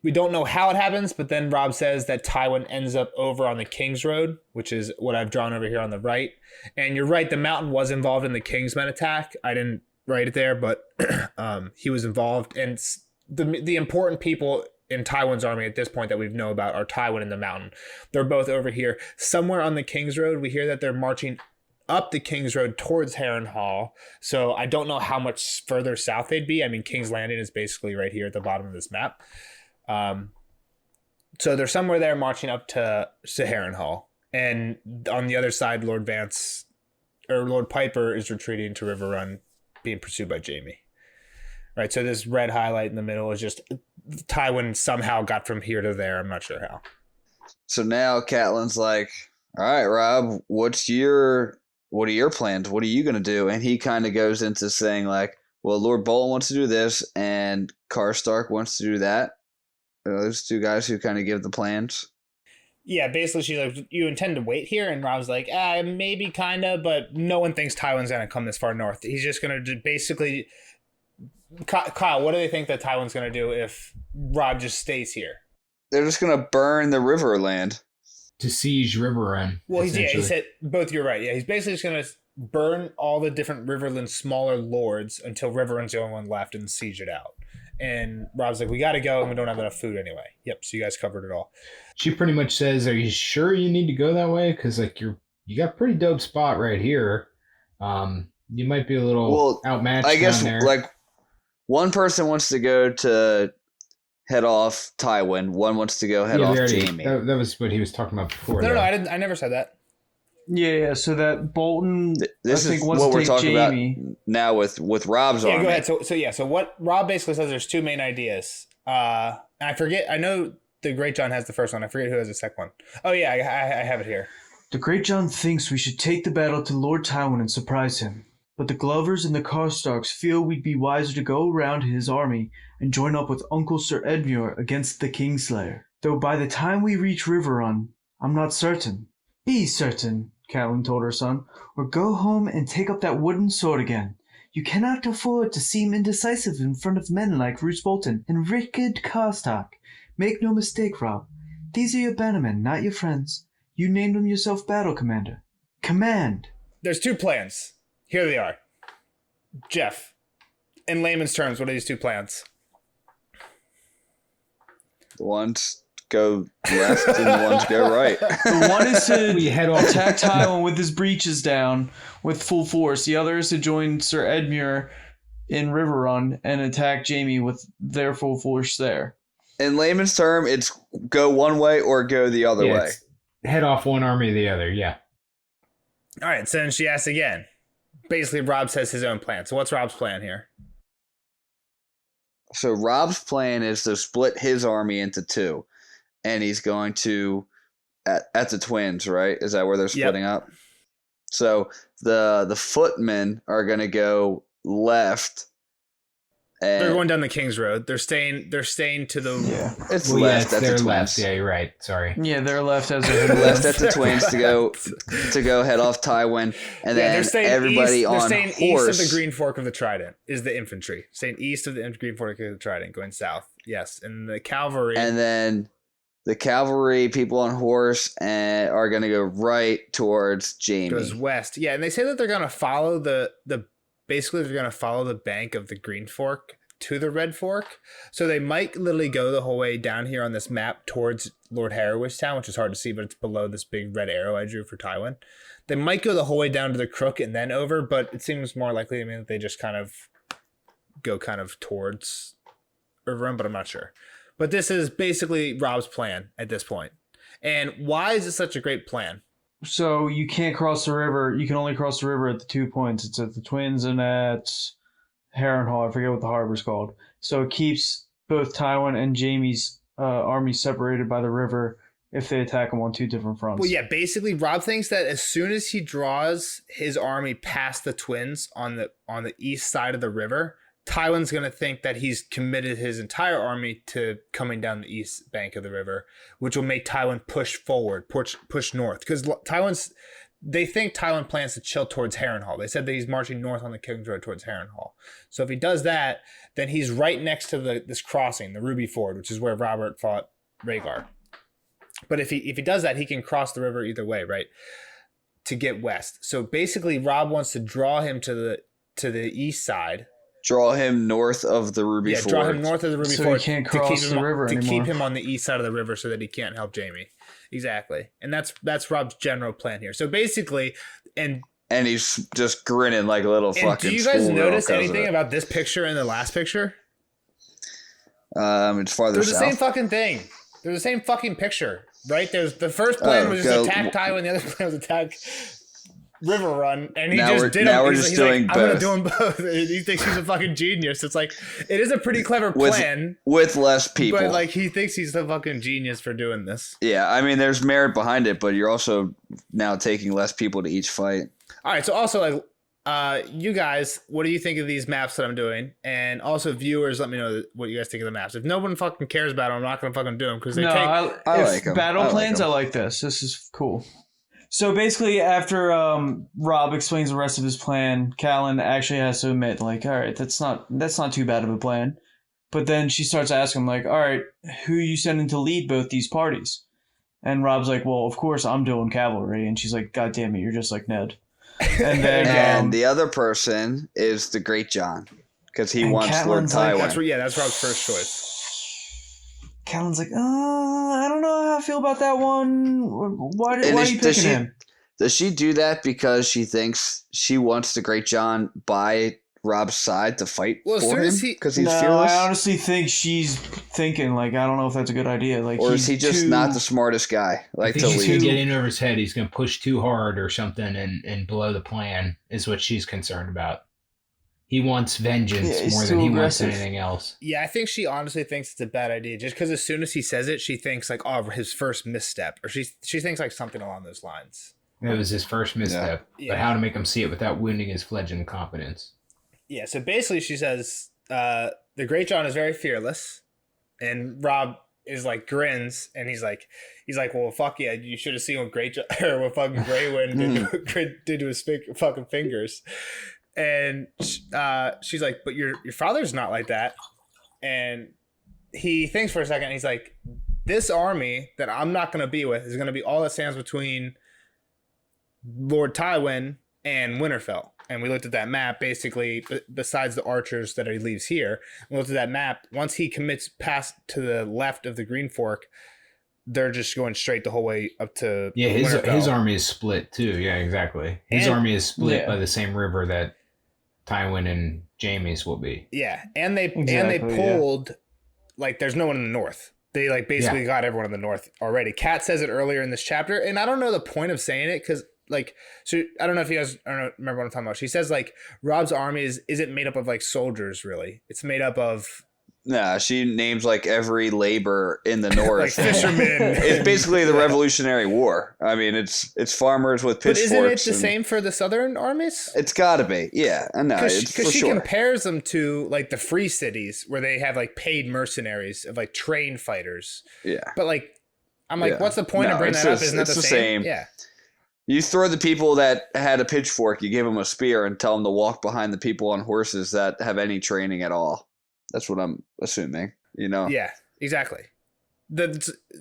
We don't know how it happens, but then Rob says that Tywin ends up over on the King's Road, which is what I've drawn over here on the right. And you're right, the Mountain was involved in the Kingsmen attack. I didn't write it there, but he was involved. And the important people in Tywin's army at this point that we know about are Tywin and the Mountain. They're both over here. Somewhere on the King's Road, we hear that they're marching up the King's Road towards Harrenhal. So I don't know how much further south they'd be. I mean, King's Landing is basically right here at the bottom of this map. So they're somewhere there marching up to Harrenhal. And on the other side, Lord Piper is retreating to River Run, being pursued by Jaime. Right, so this red highlight in the middle is just Tywin somehow got from here to there. I'm not sure how. So now Catelyn's like, all right, Rob, what are your plans? What are you going to do? And he kind of goes into saying like, well, Lord Bolton wants to do this and Karstark wants to do that. Those 2 guys who kind of give the plans. Yeah, basically she's like, you intend to wait here? And Rob's like, maybe kind of, but no one thinks Tywin's going to come this far north. He's just going to basically... Kyle, what do they think that Tywin's going to do if Rob just stays here? They're just going to burn the Riverland. To siege River Run. Well, he said both. You're right. Yeah, he's basically just going to burn all the different Riverland smaller lords until River Run's the only one left and siege it out. And Rob's like, we got to go and we don't have enough food anyway. Yep, so you guys covered it all. She pretty much says, are you sure you need to go that way? Because like you got a pretty dope spot right here. You might be a little outmatched I guess down there. like one person wants to go to head off Tywin. One wants to go head off Jaime. That was what he was talking about before. No, I never said that. Yeah. So that Bolton, This I think, is wants what to we're take talking Jaime. about now with Rob's Yeah, army. go ahead. So what Rob basically says, there's 2 main ideas. And I forget. I know the Great John has the first one. I forget who has the second one. Oh yeah, I have it here. The Great John thinks we should take the battle to Lord Tywin and surprise him. but the Glovers and the Karstarks feel we'd be wiser to go around his army and join up with Uncle Sir Edmure against the Kingslayer. Though by the time we reach Riverrun, I'm not certain." "Be certain," Catelyn told her son, "or go home and take up that wooden sword again. You cannot afford to seem indecisive in front of men like Roose Bolton and Rickard Karstark. Make no mistake, Robb. These are your bannermen, not your friends. You named them yourself battle commander. Command." There's 2 plans. Here they are. Jeff, in layman's terms, what are these 2 plans? The ones go left and the ones go right. The one is to We head off. attack Tywin with his breeches down with full force. The other is to join Sir Edmure in Riverrun and attack Jaime with their full force there. In layman's term, it's go one way or go the other way. it's head off one army to the other. Yeah. All right, so then she asks again. Basically, Robb says his own plan. So what's Robb's plan here? So Robb's plan is to split his army into 2. And he's going to at the Twins, right? Is that where they're splitting up? So the footmen are going to go left. And They're going down the King's Road. They're staying to the it's Well, left it's at the their Twins. left. Yeah, you're right. Sorry. Yeah, they're left as a Left at the Twins to go head off Tywin, and then everybody east, on they're staying horse. east of the Green Fork of the Trident is the infantry. Staying east of the Green Fork of the Trident, going south. Yes, and the cavalry. And then the cavalry people on horse are going to go right towards Jaime. Goes west. Yeah, and they say that they're going to follow basically they're going to follow the bank of the Green Fork to the Red Fork. So they might literally go the whole way down here on this map towards Lord Harrow's town, which is hard to see, but it's below this big red arrow I drew for Tywin. They might go the whole way down to the Crook and then over, but it seems more likely to me that they just kind of go towards Riverrun, but I'm not sure. But this is basically Robb's plan at this point. And why is it such a great plan? So you can't cross the river. You can only cross the river at the 2 points. It's at the Twins and at Harrenhal. I forget what the harbor's called. So it keeps both Tywin and Jaime's armies separated by the river if they attack them on 2 different fronts. Well, yeah, basically Robb thinks that as soon as he draws his army past the Twins on the east side of the river, Tywin's going to think that he's committed his entire army to coming down the east bank of the river, which will make Tywin push forward, push north. Because they think Tywin plans to chill towards Harrenhal. They said that he's marching north on the King's Road towards Harrenhal. So if he does that, then he's right next to this crossing, the Ruby Ford, which is where Robert fought Rhaegar. But if he does that, he can cross the river either way, right? To get west. So basically, Robb wants to draw him to the east side. Draw him north of the Ruby Ford. Draw him north of the Ruby So Ford he can't cross the river to anymore. keep him on the east side of the river so that he can't help Jaime. Exactly. And that's Robb's general plan here. So basically, and he's just grinning like a little fucking. do you guys schoolgirl notice 'cause of anything it. about this picture and the last picture? It's farther They're the south. same fucking thing. They're the same fucking picture, right? There's the first plan was just attack Tywin, the other plan was attack Riverrun, and he just did them. We're just doing I'm gonna both. do them both. He thinks he's a fucking genius. It's like it is a pretty clever plan, with less people. but like he thinks he's a fucking genius for doing this. Yeah, I mean, there's merit behind it, but you're also now taking less people to each fight. All right, so also like you guys, what do you think of these maps that I'm doing? And also viewers, let me know what you guys think of the maps. If no one fucking cares about them, I'm not gonna fucking do them because they take. I if like 'em. battle I like plans, 'em. I like this. This is cool. So basically, after Robb explains the rest of his plan, Catelyn actually has to admit, like, all right, that's not too bad of a plan. But then she starts asking him, like, all right, who are you sending to lead both these parties? And Robb's like, well, of course I'm doing cavalry. And she's like, God damn it, you're just like Ned. And then And the other person is the Great John, because he And wants Lord Catelyn's like, Tywin. that's Rob's first choice. Catelyn's like, I don't know how I feel about that one. Why are you picking him? Does she do that because she thinks she wants the Great John by Robb's side to fight Well, as for soon him? as he- Because he's No, fearless? I honestly think she's thinking, like, I don't know if that's a good idea. Like, Or is he just too- not the smartest guy? I Like think to he's going lead? to get in over his head. He's going to push too hard or something and blow the plan is what she's concerned about. He wants vengeance Yeah, he's more too than he aggressive. wants anything else. Yeah, I think she honestly thinks it's a bad idea just because as soon as he says it, she thinks like, oh, his first misstep, or she thinks like something along those lines. It was his first misstep. Yeah. But how to make him see it without wounding his fledgling confidence. Yeah, so basically she says the Great John is very fearless, and Rob is like grins, and he's like, well, fuck yeah, you should have seen what Great John or what fucking Grey Wind did to his fucking fingers. And she's like, but your father's not like that. And he thinks for a second, and he's like, this army that I'm not going to be with is going to be all that stands between Lord Tywin and Winterfell. And we looked at that map, basically, besides the archers that he leaves here. We looked at that map. Once he commits past to the left of the Green Fork, they're just going straight the whole way up to his army is split, too. Yeah, exactly. His army is split by the same river that Tywin and Jaime's will be. Yeah, and they pulled, like, there's no one in the north. They, like, basically got everyone in the north already. Kat says it earlier in this chapter, and I don't know the point of saying it, because... like, so I don't know if you guys remember what I'm talking about. She says like Rob's army isn't made up of like soldiers really. It's made up of she names like every labor in the north. like fishermen. It's basically the Revolutionary War. I mean, it's farmers with pitchforks. But isn't it the same for the southern armies? It's got to be. Yeah, I know. Because she compares them to like the free cities where they have like paid mercenaries of like trained fighters. Yeah. But like, I'm like, what's the point of bringing that up? Isn't that the same? Yeah. You throw the people that had a pitchfork, you give them a spear and tell them to walk behind the people on horses that have any training at all. That's what I'm assuming, you know? Yeah, exactly.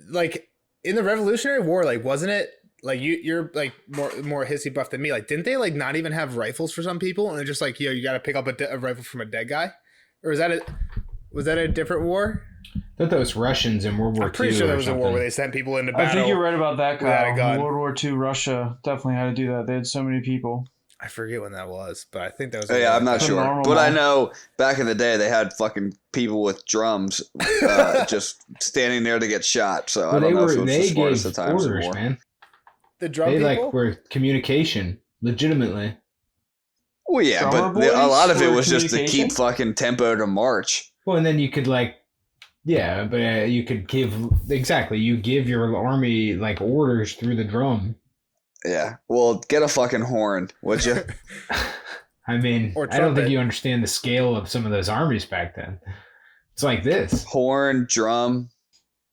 Like in the Revolutionary War, like wasn't it like you're like more hissy buff than me? Like didn't they like not even have rifles for some people, and they're just like, yo, you got to pick up a rifle from a dead guy, or was that a different war? I thought that was Russians in World War II. I'm pretty sure there was a war where they sent people into battle. I think you're right about that, Kyle. World War II, Russia definitely had to do that. They had so many people. I forget when that was, but I think that was... I'm not sure. But I know back in the day, they had fucking people with drums just standing there to get shot. So I don't know if it was the smartest of times of war. Man. The drum people? They were communication, legitimately. Well, yeah, but a lot of it was just to keep fucking tempo to march. Well, and then you could you could give your army like orders through the drum. Yeah. Well, get a fucking horn, would you? I mean, I don't think you understand the scale of some of those armies back then. It's like this. Horn, drum.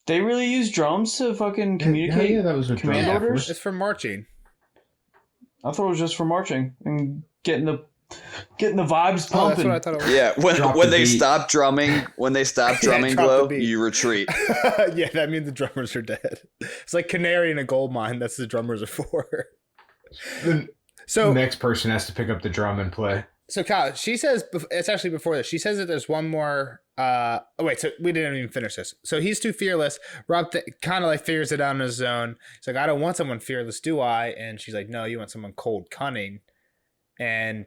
They really use drums to fucking communicate? Yeah, that was what command orders? It's for marching. I thought it was just for marching and getting the vibes pumping. That's what I thought it was. Yeah, when they stop drumming, Glow, you retreat. Yeah, that means the drummers are dead. It's like canary in a gold mine. That's what the drummers are for. So the next person has to pick up the drum and play. So Kyle, she says it's actually before this. She says that there's one more. So we didn't even finish this. So he's too fearless. Rob kind of like figures it out on his own. He's like, I don't want someone fearless, do I? And she's like, no, you want someone cold, cunning. And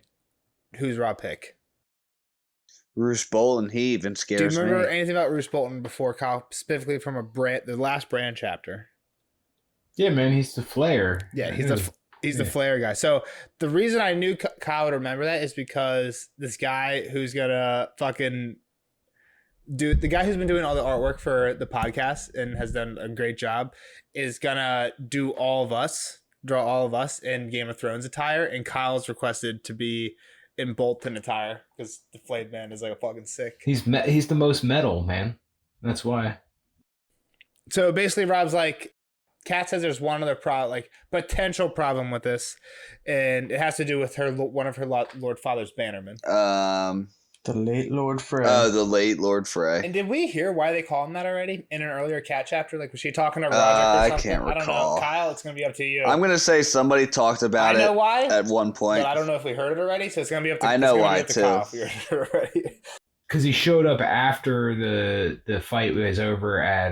who's Rob pick? Roose Bolton. He even scares me. Do you remember anything about Roose Bolton before, Kyle? Specifically from the last Bran chapter. Yeah, man, he's the Flair. Yeah, he's the Flair guy. So the reason I knew Kyle would remember that is because this guy who's gonna fucking the guy who's been doing all the artwork for the podcast and has done a great job is gonna draw all of us in Game of Thrones attire, and Kyle's requested to be in Bolton attire because the Flayed Man is like a fucking sick. He's the most metal, man. That's why. So basically, Rob's like, Kat says there's one other potential problem with this, and it has to do with one of her Lord Father's bannermen. The late Lord Frey. Oh, the late Lord Frey. And did we hear why they call him that already in an earlier Cat chapter? Like, was she talking to Roger or something? I can't recall. I don't know. Kyle, it's going to be up to you. I'm going to say somebody talked about I know why, at one point. But I don't know if we heard it already, so it's going to be up to I know why, too. Kyle if we heard it already. Because he showed up after the fight was over at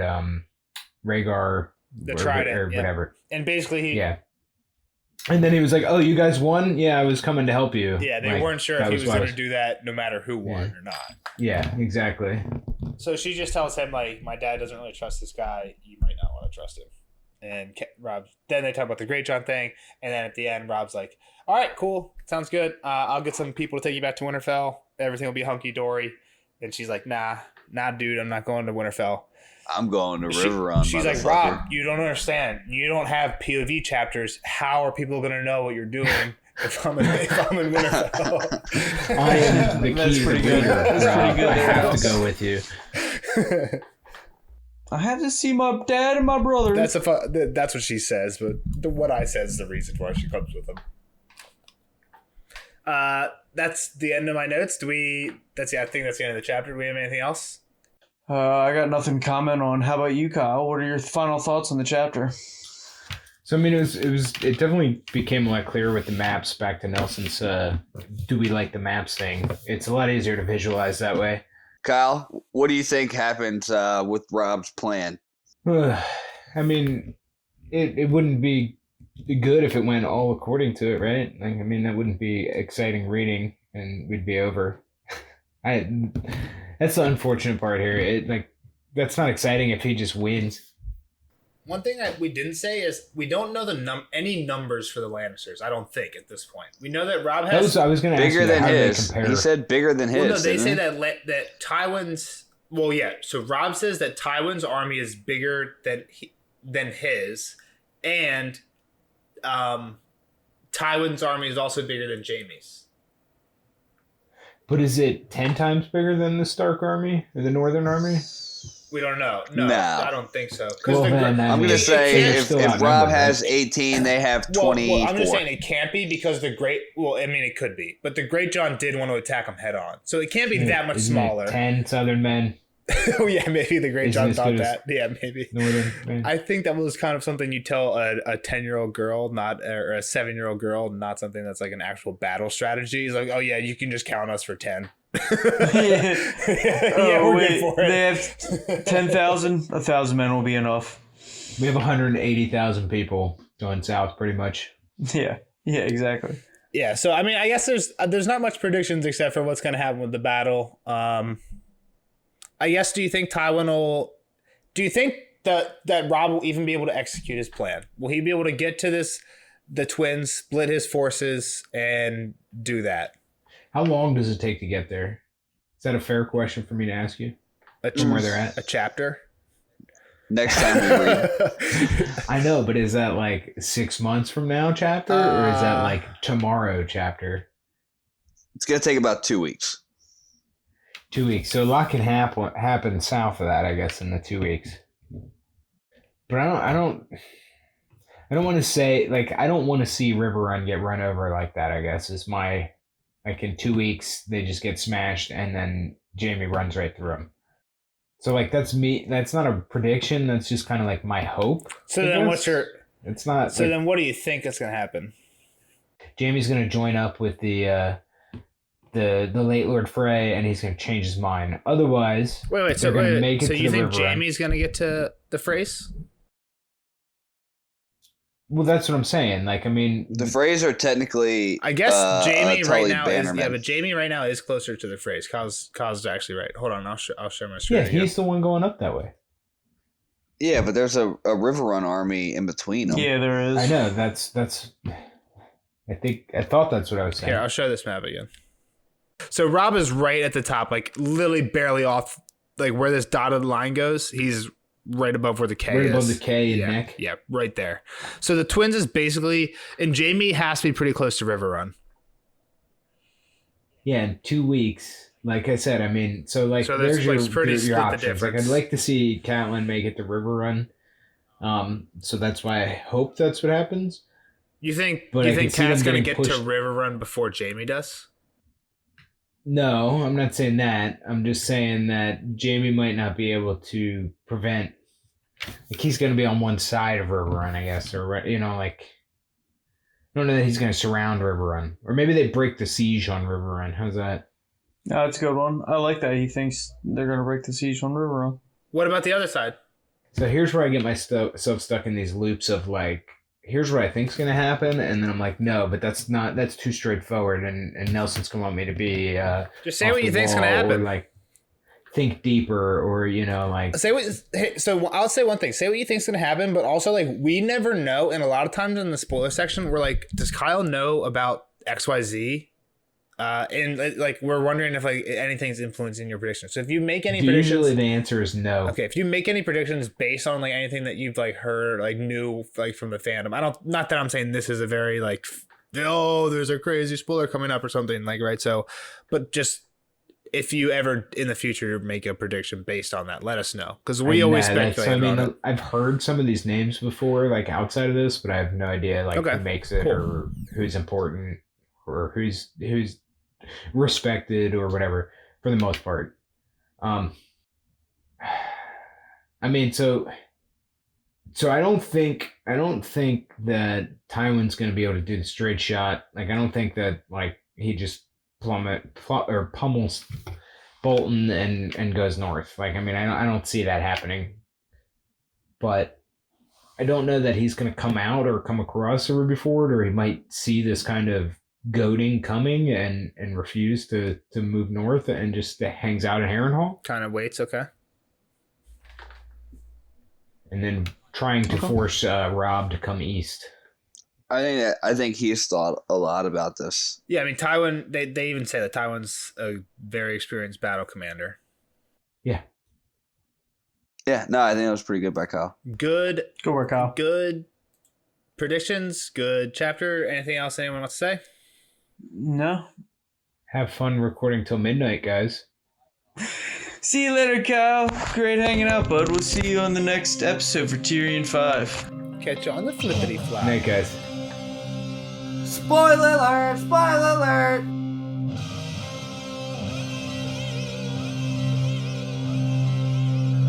Rhaegar the Trident or whatever. And basically and then he was like, oh, you guys won? Yeah, I was coming to help you. Yeah, they weren't sure if he was going to do that no matter who won or not. Yeah, exactly. So she just tells him, like, my dad doesn't really trust this guy. You might not want to trust him. And then they talk about the Great John thing. And then at the end, Rob's like, all right, cool. Sounds good. I'll get some people to take you back to Winterfell. Everything will be hunky-dory. And she's like, nah, dude, I'm not going to Winterfell. I'm going to River Run. She's like, Rob, you don't understand. You don't have POV chapters. How are people going to know what you're doing if I'm in Winterfell? I am the key to the leader, Rob. I have to go with you. I have to see my dad and my brother. That's what she says, but what I said is the reason why she comes with them. That's the end of my notes. I think that's the end of the chapter. Do we have anything else? I got nothing to comment on. How about you, Kyle? What are your final thoughts on the chapter? So I mean, it definitely became a lot clearer with the maps back to Nelson's do we like the maps thing. It's a lot easier to visualize that way. Kyle, what do you think happened with Rob's plan? I mean, it wouldn't be good if it went all according to it, right? Like, I mean, that wouldn't be exciting reading, and we'd be over. That's the unfortunate part here. That's not exciting if he just wins. One thing that we didn't say is we don't know any numbers for the Lannisters. I don't think at this point. We know that Rob has I was going to ask bigger you than his. He said bigger than his. Well, no, they say that Tywin's. Well, yeah. So Rob says that Tywin's army is bigger than his, and Tywin's army is also bigger than Jaime's. But is it 10 times bigger than the Stark army or the Northern army? We don't know. No, I don't think so. Well, I'm going to say if Rob has 18, they have 24. Well, I'm just saying it can't be because it could be. But the Great John did want to attack him head on. So it can't be that much smaller. 10 Southern men. Oh, yeah, maybe the Great John thought that. Yeah, maybe. Northern men. I think that was kind of something you tell a 10-year-old girl, or a 7-year-old girl, not something that's like an actual battle strategy. He's like, oh, yeah, you can just count us for 10. We're good for it. They have 10,000. 1,000 men will be enough. We have 180,000 people going south, pretty much. Yeah, exactly. Yeah, so I mean, I guess there's not much predictions except for what's going to happen with the battle. I guess. Do you think that Rob will even be able to execute his plan? Will he be able to get to the twins, split his forces, and do that? How long does it take to get there? Is that a fair question for me to ask you? From where they're at? A chapter? Next time we read. I know, but is that like 6 months from now chapter? Or is that like tomorrow chapter? It's going to take about 2 weeks. 2 weeks. So a lot can happen south of that, I guess, in the 2 weeks. But I don't want to say, like, I don't want to see River Run get run over like that, I guess, is my... Like in 2 weeks, they just get smashed, and then Jaime runs right through them. So like that's me. That's not a prediction. That's just kind of like my hope. So then, what's your? It's not. So then, what do you think is going to happen? Jaime's going to join up with the late Lord Frey, and he's going to change his mind. Otherwise, wait. So you think Jaime's going to get to the Freys? Well, that's what I'm saying. Like, I mean, the Freys are technically. I guess Jaime right now Bannerman. but Jaime right now is closer to the Freys. Kyle's actually right. Hold on, I'll share my screen. Yeah, he's the one going up that way. Yeah, but there's a River Run army in between them. Yeah, there is. I know. That's. I thought that's what I was saying. Here, I'll show this map again. So Rob is right at the top, like literally barely off, like where this dotted line goes. He's right above where the K is. Right above the K and neck? Yeah, right there. So the Twins is basically... And Jaime has to be pretty close to River Run. Yeah, in 2 weeks. Like I said, I mean... So there's your options. Like, I'd like to see Catelyn make it to River Run. So that's why I hope that's what happens. You think Cat's going to get to River Run before Jaime does? No, I'm not saying that. I'm just saying that Jaime might not be able to prevent. Like, he's going to be on one side of River Run, I guess, or like I don't know that he's going to surround River Run, or maybe they break the siege on River Run. How's that? No, that's a good one. I like that. He thinks they're going to break the siege on River Run. What about the other side? So here's where I get myself stuck in these loops of like, here's what I think's going to happen, and then I'm like, no, but that's too straightforward, and Nelson's going to want me to be just say what you think's going to happen, or like think deeper, or like so I'll say one thing, say what you think's going to happen, but also like we never know, and a lot of times in the spoiler section we're like, does Kyle know about XYZ? And like we're wondering if like anything's influencing your prediction. So if you make any predictions, usually the answer is no. okay, if you make any predictions based on like anything that you've like heard, like knew like from the fandom, not that I'm saying this is a very like, oh, there's a crazy spoiler coming up or something like, right? So, but just if you ever in the future make a prediction based on that, let us know because we always speculate. I've heard some of these names before, like outside of this, but I have no idea like who makes it or who's important or who's respected or whatever for the most part. I mean, so I don't think that Tywin's going to be able to do the straight shot. Like, I don't think that like he just pummels Bolton and goes north. Like, I mean, I don't see that happening. But I don't know that he's going to come out or come across a Ruby Ford, or he might see this kind of goading coming and refuse to move north and just hangs out in Harrenhal. Kind of waits, okay. And then trying to force Rob to come east. I think he's thought a lot about this. Yeah, I mean Tywin. They even say that Tywin's a very experienced battle commander. Yeah. Yeah. No, I think that was pretty good by Kyle. Good work, Kyle. Good predictions. Good chapter. Anything else anyone wants to say? No. Have fun recording till midnight, guys. See you later, Kyle. Great hanging out, bud. We'll see you on the next episode for Tyrion 5. Catch you on the flippity flop. Night, guys. Spoiler alert! Spoiler alert!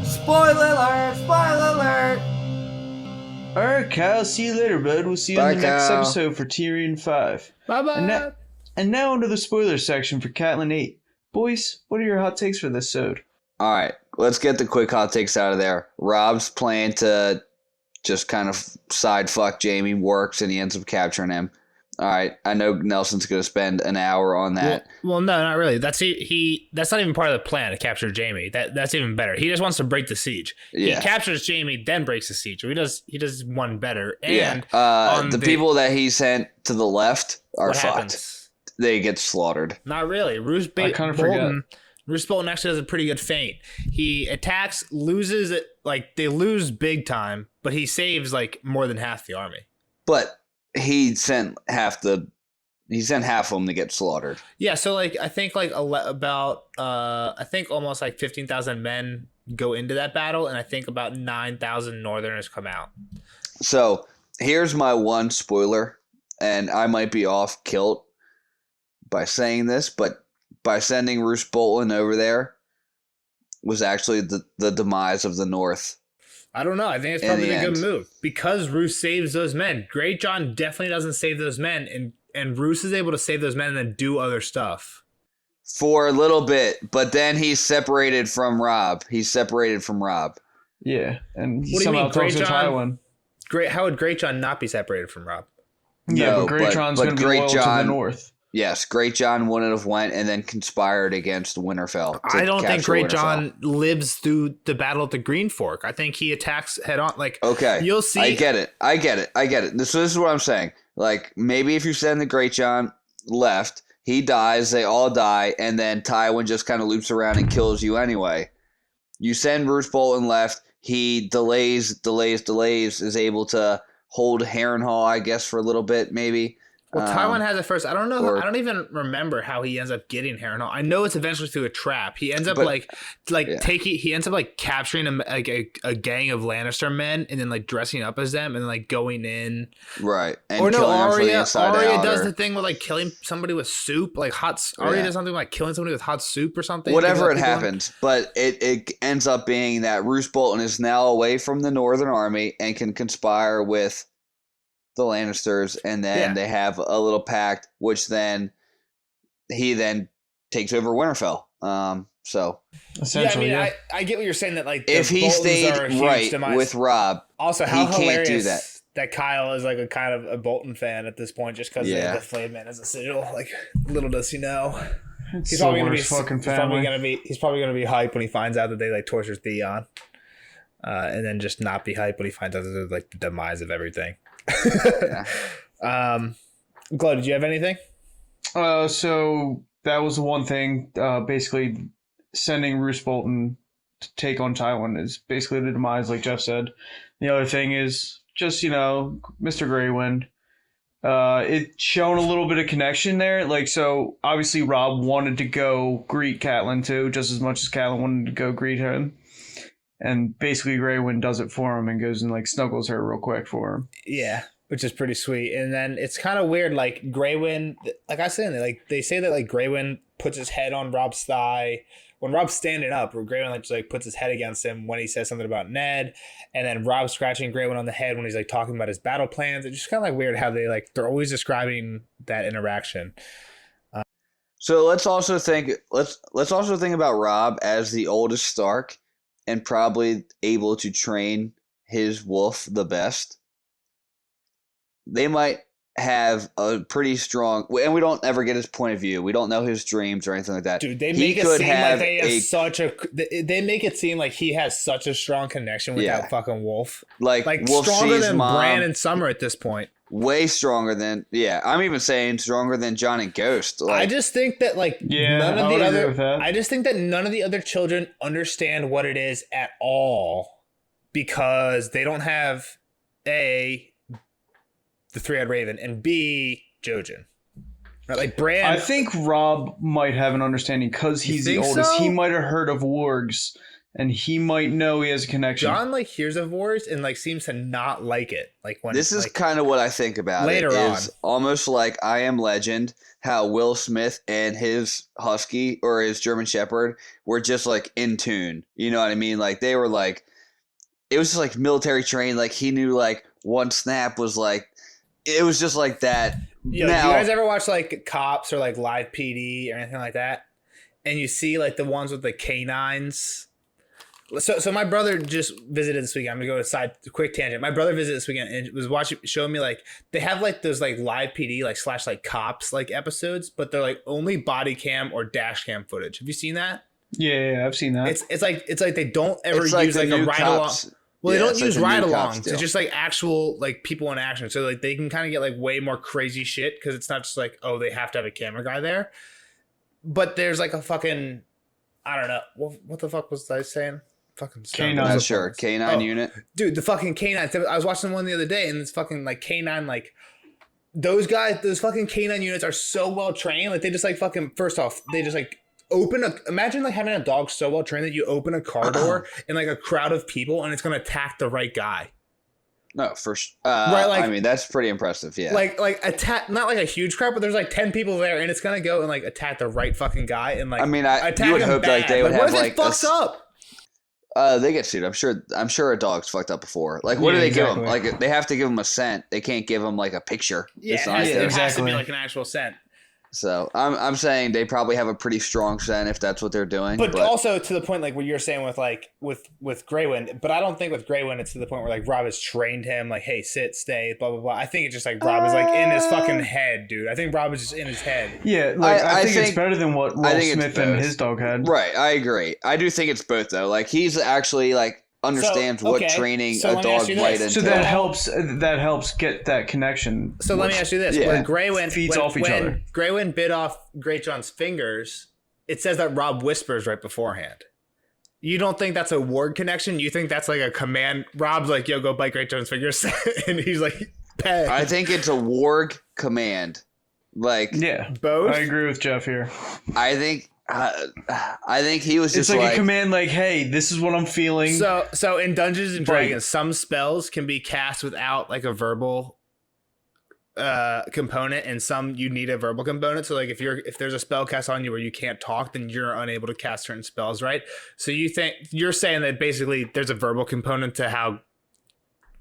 Spoiler alert! Spoiler alert! All right, Kyle. See you later, bud. We'll see you Bye, in the next Kyle. episode for Tyrion 5. Bye-bye. And now onto the spoiler section for Catelyn 8. Boys, what are your hot takes for this sode? All right, let's get the quick hot takes out of there. Rob's plan to just kind of side fuck Jamie works, and he ends up capturing him. All right, I know Nelson's going to spend an hour on that. Well, no, not really. That's not even part of the plan to capture Jamie. That's even better. He just wants to break the siege. Yeah. He captures Jamie, then breaks the siege. He does one better. And the people that he sent to the left are what fucked. happens? They get slaughtered. Not really. Roose Bolton actually does a pretty good feint. He attacks, loses it, like they lose big time, but he saves like more than half the army. But he sent half of them to get slaughtered. Yeah, so like I think like almost like 15,000 men go into that battle, and I think about 9,000 Northerners come out. So here's my one spoiler, and I might be off kilt by saying this, but by sending Roose Bolton over there was actually the demise of the North. I don't know. I think it's probably a good move because Roose saves those men. Greatjon definitely doesn't save those men, and Roose is able to save those men and then do other stuff. For a little bit, but then he's separated from Rob. Yeah, and he What do you somehow mean, talks to Tywin. How would Greatjon not be separated from Rob? Yeah, No, but Greatjon's going to be loyal to the North. Yes, Greatjon wouldn't have went and then conspired against Winterfell. I don't think Greatjon lives through the battle at the Green Fork. I think he attacks head on. Like, okay, you'll see. I get it. This is what I'm saying. Like, maybe if you send the Greatjon left, he dies, they all die, and then Tywin just kind of loops around and kills you anyway. You send Roose Bolton left, he delays, is able to hold Harrenhal, I guess, for a little bit, maybe. Well, Tywin has it first. I don't know. I don't even remember how he ends up getting Harrenhal. I know it's eventually through a trap. He ends up He ends up like capturing a gang of Lannister men and then like dressing up as them and like going in. Right. And or no, Arya out, does the thing with like killing somebody with soup, like hot. Arya does something like killing somebody with hot soup or something. Whatever it happens, but it ends up being that Roose Bolton is now away from the Northern Army and can conspire with the Lannisters, and then they have a little pact, which then he then takes over Winterfell. So essentially, I get what you're saying, that like if he stayed right with Rob, also how he hilarious can't do that. Kyle is like a kind of a Bolton fan at this point, just because the Flame Man is a sigil. Like, little does he know. He's probably gonna be He's probably gonna be hyped when he finds out that they like tortured Theon, and then just not be hyped when he finds out that they're like the demise of everything. Glo, did you have anything? So that was the one thing. Basically, sending Roose Bolton to take on Tywin is basically the demise, like Jeff said. The other thing is just, Mr. Greywind. It's shown a little bit of connection there. Like, so obviously Robb wanted to go greet Catelyn too, just as much as Catelyn wanted to go greet him. And basically Greywind does it for him and goes and like snuggles her real quick for him. Yeah, which is pretty sweet. And then it's kind of weird, like Greywind, like I said, like they say that like Greywind puts his head on Robb's thigh when Robb's standing up, or Greywind like, just like puts his head against him when he says something about Ned, and then Robb scratching Greywind on the head when he's like talking about his battle plans. It's just kind of like weird how they're always describing that interaction. So let's also think about Robb as the oldest Stark and probably able to train his wolf the best. They might have a pretty strong, and we don't ever get his point of view. We don't know his dreams or anything like that. Dude, they make it seem like they make it seem like he has such a strong connection with that fucking wolf. Like Wolf stronger sees than mom, Bran and Summer at this point. Way stronger than I'm even saying stronger than Jon and Ghost. Like, I just think that none of the other children understand what it is at all because they don't have A, the three-eyed raven, and B, Jojen. Right, like Bran. I think Robb might have an understanding because he's the oldest. So? He might have heard of wargs, and he might know he has a connection. Jon hears of wargs and seems to not like it. Like when this is kind of what I think about later it. on. Is almost like I Am Legend, how Will Smith and his husky or his German Shepherd were just in tune. You know what I mean? Like they were it was just military trained. Like he knew one snap was it was just like that. Yo, now, do you guys ever watch Cops or Live PD or anything like that? And you see the ones with the canines. So my brother just visited this weekend. I'm gonna go to a quick tangent. My brother visited this weekend and was showing me they have those Live PD slash Cops episodes, but they're only body cam or dash cam footage. Have you seen that? Yeah, I've seen that. It's like they don't ever use a ride along. Well, they don't use ride-alongs. It's just actual people in action. So they can kind of get way more crazy shit because it's not just they have to have a camera guy there. But there's a fucking, I don't know, what the fuck was I saying? Fucking K9. Sure, K9 unit. Dude, the fucking K9. I was watching one the other day, and it's fucking K9 those guys. Those fucking K9 units are so well trained. They just fucking first off, they just imagine having a dog so well trained that you open a car door in a crowd of people and it's gonna attack the right guy. No, right. I mean, that's pretty impressive. Yeah. Attack, not a huge crowd, but there's 10 people there and it's gonna go and attack the right fucking guy and I mean, attack you would him hope bad. they would have what if it fucks up? They get sued. I'm sure a dog's fucked up before. What do they give them? They have to give them a scent. They can't give them a picture. Yeah, it has to be an actual scent. So I'm saying they probably have a pretty strong scent if that's what they're doing. But also to the point what you're saying with Greywind. But I don't think with Greywind it's to the point where Robb has trained him hey, sit, stay, blah blah blah. I think it's just Robb is in his fucking head, dude. I think Robb is just in his head. Yeah, I think it's better than what Will Smith and his dog had. Right, I agree. I do think it's both though. He's actually understands what training a dog might entail. So that helps get that connection. So let me ask you this: when Greywind feeds off each other, Greywind bit off Greatjon's fingers. It says that Robb whispers right beforehand. You don't think that's a word connection? You think that's a command? Robb's yo, go bite Greatjon's fingers, and he's pet. I think it's a warg command. Yeah, both. I agree with Jeff here. I think he was just it's a command hey, this is what I'm feeling. So in Dungeons and Dragons, some spells can be cast without a verbal component, and some you need a verbal component. So if there's a spell cast on you where you can't talk, then you're unable to cast certain spells, right? So you're saying that basically there's a verbal component to how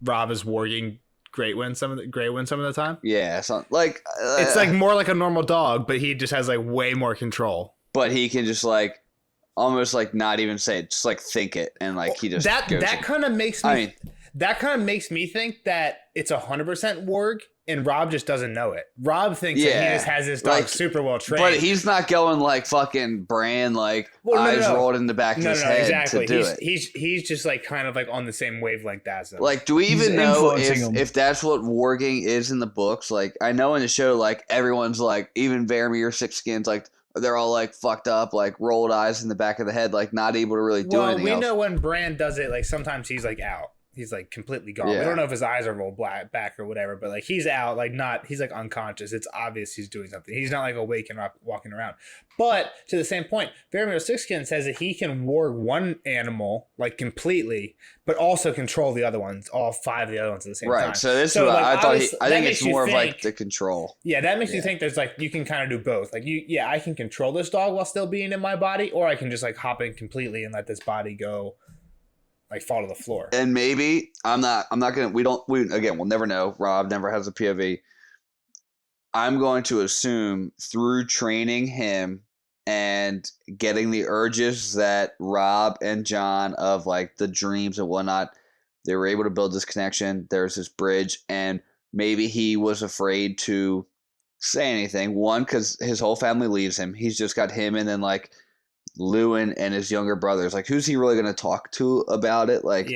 Robb is warging Greywind some of the time. Yeah, so it's more like a normal dog, but he just has way more control. But he can just almost not even say it, just think it, and he just that kind of makes me. That kind of makes me think that it's 100% warg and Rob just doesn't know it. Rob thinks that he just has his dog super well trained. But he's not going like fucking Bran, like eyes rolled in the back of his head to do it. He's just like kind of like on the same wavelength as him. Like, do we even know if that's what warging is in the books? Like, I know in the show, like, everyone's like, even Varamir Six Skins, like, they're all like fucked up, like rolled eyes in the back of the head, like not able to really do anything else. We know when Bran does it, like sometimes he's like out. He's like completely gone. We don't know if his eyes are rolled back or whatever, but like he's out, like he's like unconscious. It's obvious he's doing something. He's not like awake and walking around. But to the same point, Varamir Sixskin says that he can warg one animal like completely, but also control the other ones, all 5 of the other ones at the same time. Right. So this is what I thought. I think it's more of like the control. Yeah, that makes you think there's like you can kind of do both. Like I can control this dog while still being in my body, or I can just like hop in completely and let this body go. Like fall to the floor. And maybe I'm not gonna we'll never know. Rob never has a POV. I'm going to assume through training him and getting the urges that Rob and John of like the dreams and whatnot, they were able to build this connection. There's this bridge, and maybe he was afraid to say anything. One, because his whole family leaves him. He's just got him and then like Lewin and his younger brothers. Like, who's he really going to talk to about it? Like,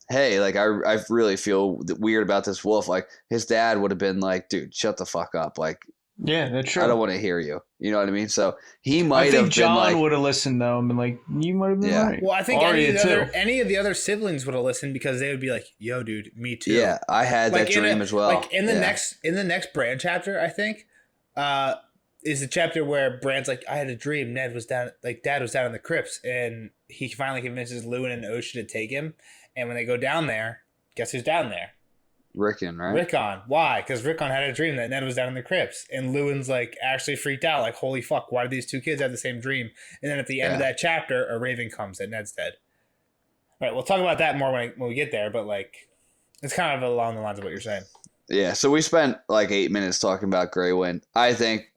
hey, like I really feel weird about this wolf. Like, his dad would have been like, dude, shut the fuck up. Like, yeah, that's true. I don't want to hear you. You know what I mean? So he might have been like, John would have listened though and been like, you might have been right. Well, I think any of the other siblings would have listened because they would be like, yo, dude, me too. Yeah, I had that dream as well. Like in the next Bran chapter, I think, is the chapter where Bran's like, I had a dream. Dad was down in the crypts, and he finally convinces Lewin and Osha to take him. And when they go down there, guess who's down there? Rickon, right? Rickon. Why? Because Rickon had a dream that Ned was down in the crypts, and Lewin's like actually freaked out, like, holy fuck, why do these two kids have the same dream? And then at the end of that chapter, a raven comes that Ned's dead. All right, we'll talk about that more when we get there, but like, it's kind of along the lines of what you're saying. Yeah. So we spent like 8 minutes talking about Grey Wind. I think.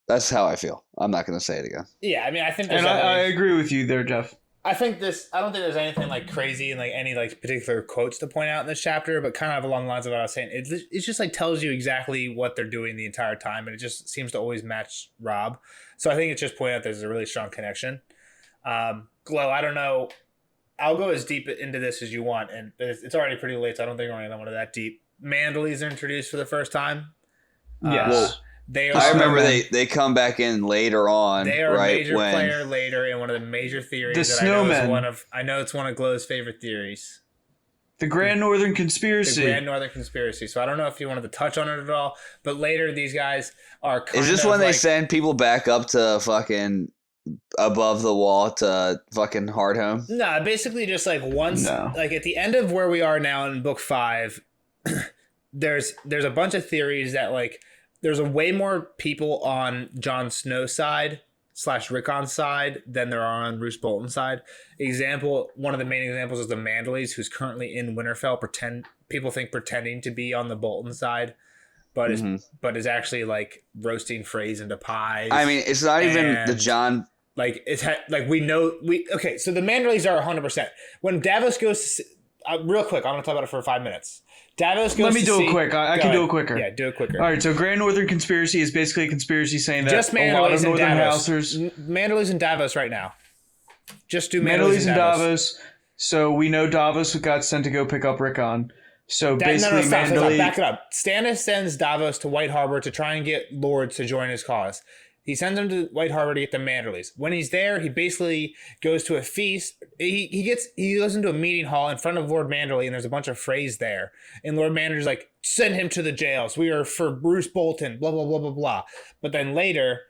That's how I feel. I'm not going to say it again. Yeah, I mean, I think I agree with you there, Jeff. I don't think there's anything like crazy and like any like particular quotes to point out in this chapter, but kind of along the lines of what I was saying, it just like tells you exactly what they're doing the entire time, and it just seems to always match Rob. So I think it's just pointing out there's a really strong connection. Glow, I don't know. I'll go as deep into this as you want, and it's already pretty late, so I don't think we're going to go that deep. Manderleys are introduced for the first time. Yes. I remember they come back in later on. They are a major player later in one of the major theories. I know it's one of Glow's favorite theories. The Grand Northern Conspiracy. The Grand Northern Conspiracy. So I don't know if you wanted to touch on it at all, but later these guys are kind Is this when they send people back up to fucking above the wall to fucking Hardhome? No, basically just like like at the end of where we are now in book 5, there's a bunch of theories that like there's a way more people on Jon Snow's side / Rickon's side than there are on Roose Bolton's side. One of the main examples is the Manderleys, who's currently in Winterfell. People think pretending to be on the Bolton side, but is actually like roasting Freys into pies. I mean, it's not even the John. Like okay. So the Manderleys are 100%. When Davos goes to real quick, I'm gonna talk about it for 5 minutes. Davos goes. Let me do it quick. I can do it quicker. Yeah, do it quicker. All right. So, Grand Northern Conspiracy is basically a conspiracy saying that just a lot of Northern Housers, Manderleys and Davos right now. Just do Manderleys and Davos. So we know Davos got sent to go pick up Rickon. So basically, stop, back it up. Stannis sends Davos to White Harbor to try and get lords to join his cause. He sends him to White Harbor to get the Manderleys. When he's there, he basically goes to a feast. He goes into a meeting hall in front of Lord Manderley, and there's a bunch of Freys there. And Lord Manderley's like, send him to the jails. We are for Roose Bolton, blah, blah, blah, blah, blah. But then later,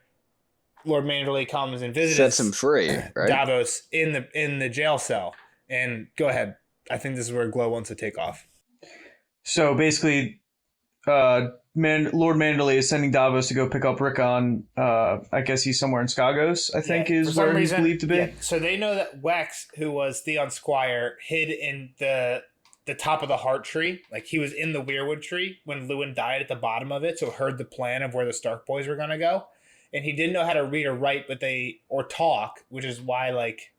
Lord Manderley comes and visits sets him free, right? Davos in the jail cell. And go ahead. I think this is where Glow wants to take off. So basically, Lord Manderley is sending Davos to go pick up Rickon. I guess he's somewhere in Skagos, I think is where he's believed to be. Yeah. So they know that Wex, who was Theon's squire, hid in the top of the heart tree. Like he was in the weirwood tree when Lewin died at the bottom of it, so heard the plan of where the Stark boys were going to go. And he didn't know how to read or write or talk, which is why like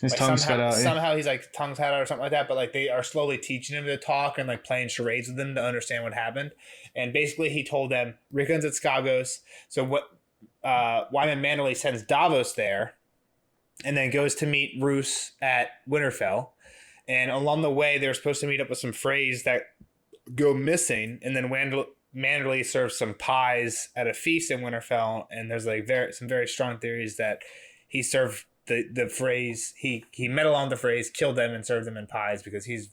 His like tongue's cut somehow, out. Yeah. somehow he's like tongue's cut out or something like that. But like they are slowly teaching him to talk and like playing charades with him to understand what happened. And basically, he told them Rickon's at Skagos. So what? Wyman Manderley sends Davos there, and then goes to meet Roose at Winterfell. And along the way, they were supposed to meet up with some Freys that go missing, and then Manderley serves some pies at a feast in Winterfell. And there's like some very strong theories that he served the Freys. He met along the Freys, killed them, and served them in pies because he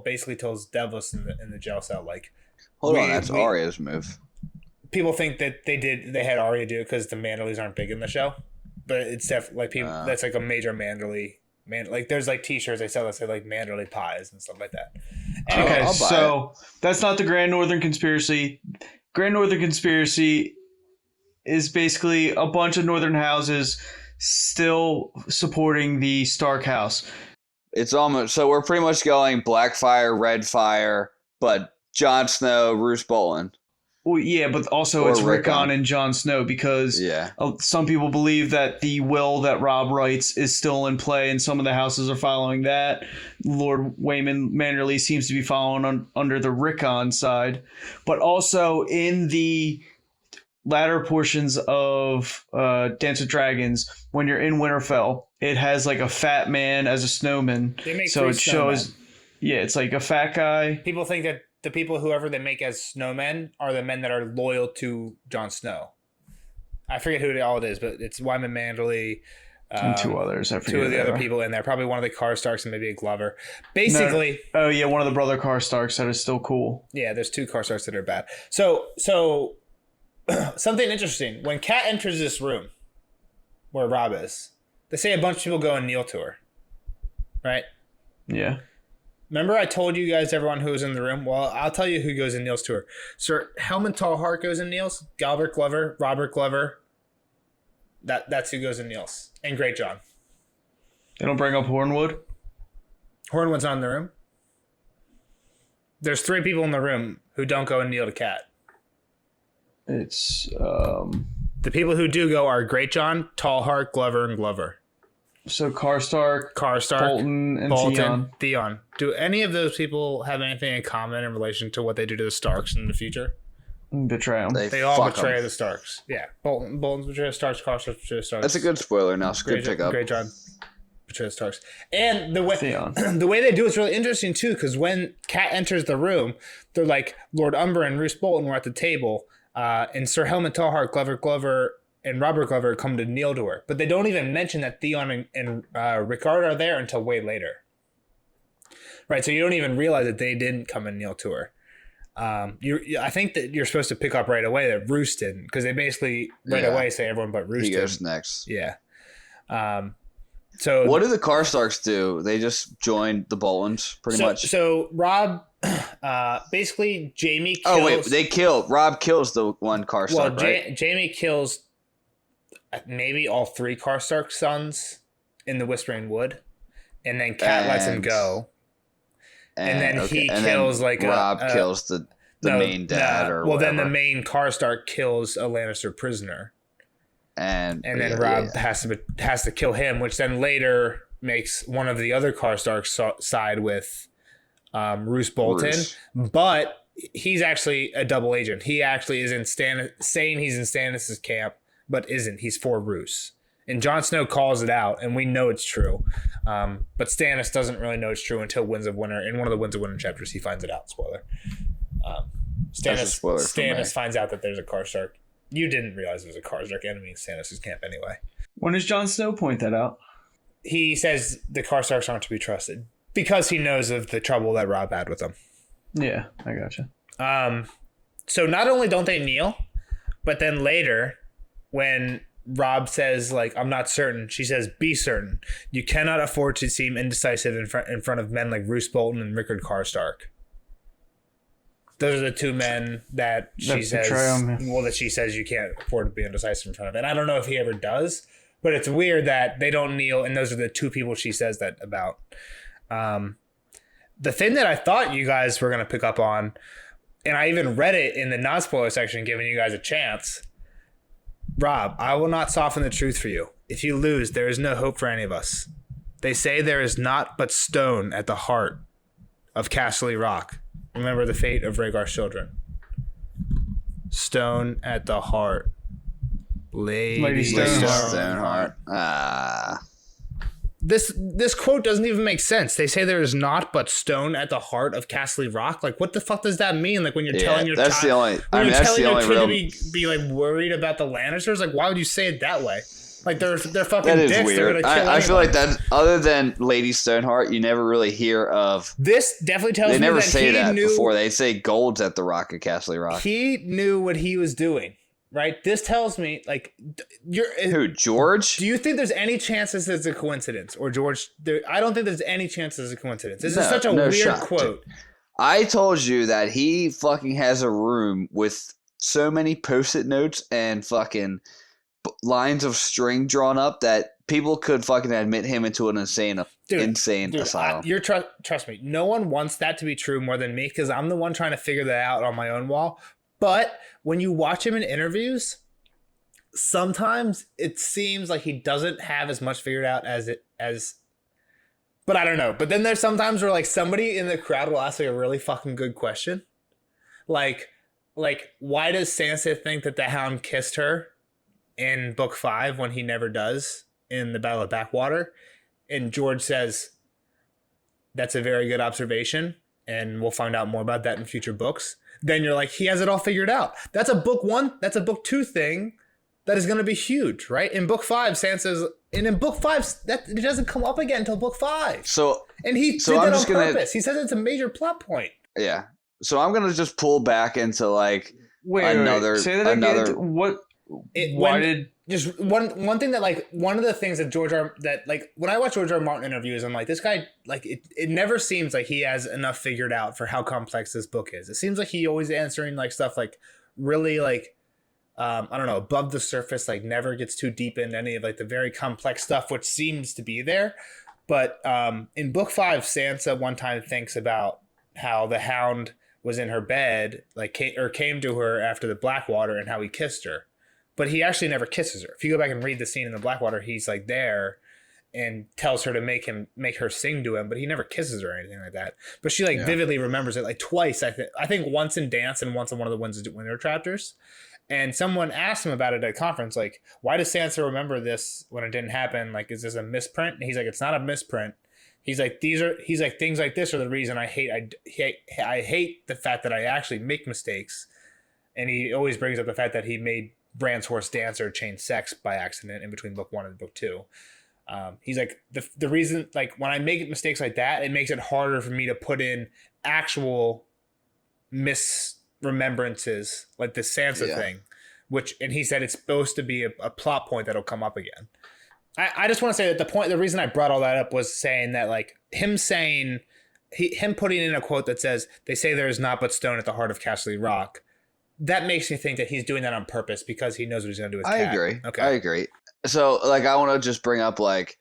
basically tells Davos in the jail cell like, hold on, that's Arya's move. People think that they had Arya do it because the Manderleys aren't big in the show, but it's definitely like people. That's like a major Manderley. Like there's like T-shirts they sell that say like Manderley pies and stuff like that. Anyway, Okay, so that's not the Grand Northern Conspiracy. Grand Northern Conspiracy is basically a bunch of northern houses still supporting the Stark house. It's almost so we're pretty much going Blackfire, Redfire, but Jon Snow, Roose Bolton. Well, yeah, but also Or it's Rickon. Rickon and Jon Snow because some people believe that the will that Robb writes is still in play, and some of the houses are following that. Lord Waymond Manderley seems to be following under the Rickon side, but also in the latter portions of Dance with Dragons, when you're in Winterfell, it has like a fat man as a snowman. They make So three it shows, snowmen. yeah, it's like a fat guy. People think that the people, whoever they make as snowmen, are the men that are loyal to Jon Snow. I forget who all it is, but it's Wyman Manderley. And two others. I forget Two of the who they other are. something in there. Probably one of the Karstarks and maybe a Glover. Basically, Oh yeah, one of the brother Karstarks that is still cool. yeah, there's two Karstarks that are bad. So something interesting. When Kat enters this room where Robb is, they say a bunch of people go and kneel to her. Right? Yeah. Remember I told you guys everyone who was in the room? Well, I'll tell you who goes and kneels to her. Sir Helmut Tallheart goes and kneels. Galbert Glover, Robert Glover. That's who goes and kneels. And Great John. They don't bring up Hornwood? Hornwood's not in the room. There's 3 people in the room who don't go and kneel to Kat. It's The people who do go are Great John, Tallheart, Glover, and Glover. so Karstark, Bolton, and Theon. Do any of those people have anything in common in relation to what they do to the Starks in the future? Theon. Betray him. They all fuck betray 'em. the Starks. Yeah. Bolton's betray the Starks, Karstark betray the Starks. That's a good spoiler now. It's a good Great pickup. John betray the Starks. And the way Theon. the way they do it's really interesting too, because when Kat enters the room, they're like Lord Umber and Roose Bolton were at the table, and Sir Helmut Tallheart, Glover, and Robert Glover come to kneel to her. But they don't even mention that Theon and Rickard are there until way later. Right, so you don't even realize that they didn't come and kneel to her. I think that you're supposed to pick up right away that Roose didn't, because they basically right away say everyone but Roose He did. goes next. Yeah. So What do the Karstarks do? They just joined the Boltons, pretty much. So Robb, basically Jamie kills. Oh wait, Robb kills the one Karstark, Well, right? Jamie kills maybe all 3 Karstark sons in the Whispering Wood, and then Kat lets him go. And then he kills Robb kills the main dad or well, whatever. then the main Karstark kills a Lannister prisoner, and then Robb has to kill him, which then later makes one of the other Karstarks side with Roose Bolton, Roose. but he's actually a double agent. He actually is saying he's in Stannis' camp, but isn't. He's for Roose. And Jon Snow calls it out, and we know it's true. But Stannis doesn't really know it's true until Winds of Winter. In one of the Winds of Winter chapters, he finds it out. Spoiler. Stannis finds out that there's a Karstark. You didn't realize there was a Karstark enemy in Stannis' camp anyway. When does Jon Snow point that out? He says the Karstarks aren't to be trusted because he knows of the trouble that Robb had with them. Yeah, I gotcha. So not only don't they kneel, but then later, when Robb says, like, I'm not certain, she says, be certain. You cannot afford to seem indecisive in front of men like Roose Bolton and Rickard Karstark. Those are the 2 men that she says, that she says you can't afford to be indecisive in front of. And I don't know if he ever does, but it's weird that they don't kneel, and those are the 2 people she says that about. The thing that I thought you guys were going to pick up on, and I even read it in the non-spoiler section, giving you guys a chance. Robb, I will not soften the truth for you. If you lose, there is no hope for any of us. They say there is naught but stone at the heart of Castle Rock. Remember the fate of Rhaegar's children. Stone at the heart. Lady Stoneheart. This quote doesn't even make sense. They say there is naught but stone at the heart of Castle Rock. Like, what the fuck does that mean? Like, when you're telling your that's child, the only. when you're that's telling the your only kid real. to be like worried about the Lannisters, like, why would you say it that way? Like, they're fucking That is dicks. They're weird. gonna kill I feel like anyone. that. Other than Lady Stoneheart, you never really hear of. This definitely tells They me never that say he that knew, before. They say gold's at the Rock of Castle Rock. He knew what he was doing, right? This tells me, like, Who, George? Do you think there's any chances it's a coincidence? Or George, I don't think there's any chances it's a coincidence. This is such a weird shot. quote. I told you that he fucking has a room with so many post-it notes and fucking lines of string drawn up that people could fucking admit him into an insane asylum. Trust me, no one wants that to be true more than me, because I'm the one trying to figure that out on my own wall. But when you watch him in interviews, sometimes it seems like he doesn't have as much figured out as. But I don't know. But then there's sometimes where like somebody in the crowd will ask like a really fucking good question, like why does Sansa think that the Hound kissed her in book 5 when he never does in the Battle of Backwater? And George says, that's a very good observation, and we'll find out more about that in future books. Then you're like, he has it all figured out. That's a book 1, that's a book 2 thing that is going to be huge, right? In book 5, Sansa's, and in book 5, that it doesn't come up again until book 5. And he did that on purpose. He says it's a major plot point. Yeah. So I'm gonna just pull back into like another. Say that again. What? Just one thing that like one of the things that when I watch George R. R. Martin interviews, I'm like, this guy, like, it never seems like he has enough figured out for how complex this book is. It seems like he always answering like stuff like really like I don't know, above the surface, like never gets too deep into any of like the very complex stuff which seems to be there. But in book 5, Sansa one time thinks about how the Hound was in her bed, like came to her after the Blackwater, and how he kissed her. But he actually never kisses her. If you go back and read the scene in the Blackwater, he's like there and tells her to make her sing to him, but he never kisses her or anything like that. But she vividly remembers it like twice. I think once in Dance and once in one of the Winter chapters. And someone asked him about it at a conference, like, why does Sansa remember this when it didn't happen? Like, is this a misprint? And he's like, it's not a misprint. He's like, things like this are the reason I hate the fact that I actually make mistakes. And he always brings up the fact that he made Bran's horse Dancer change sex by accident in between book 1 and book 2. He's like, the reason, like, when I make mistakes like that, it makes it harder for me to put in actual misremembrances, like the Sansa thing, and he said it's supposed to be a plot point that'll come up again. I just want to say that the reason I brought all that up was saying that, like, him putting in a quote that says, they say there is naught but stone at the heart of Castle Rock. That makes me think that he's doing that on purpose because he knows what he's going to do with Cat. Agree. Okay. I agree. So, like, I want to just bring up, like,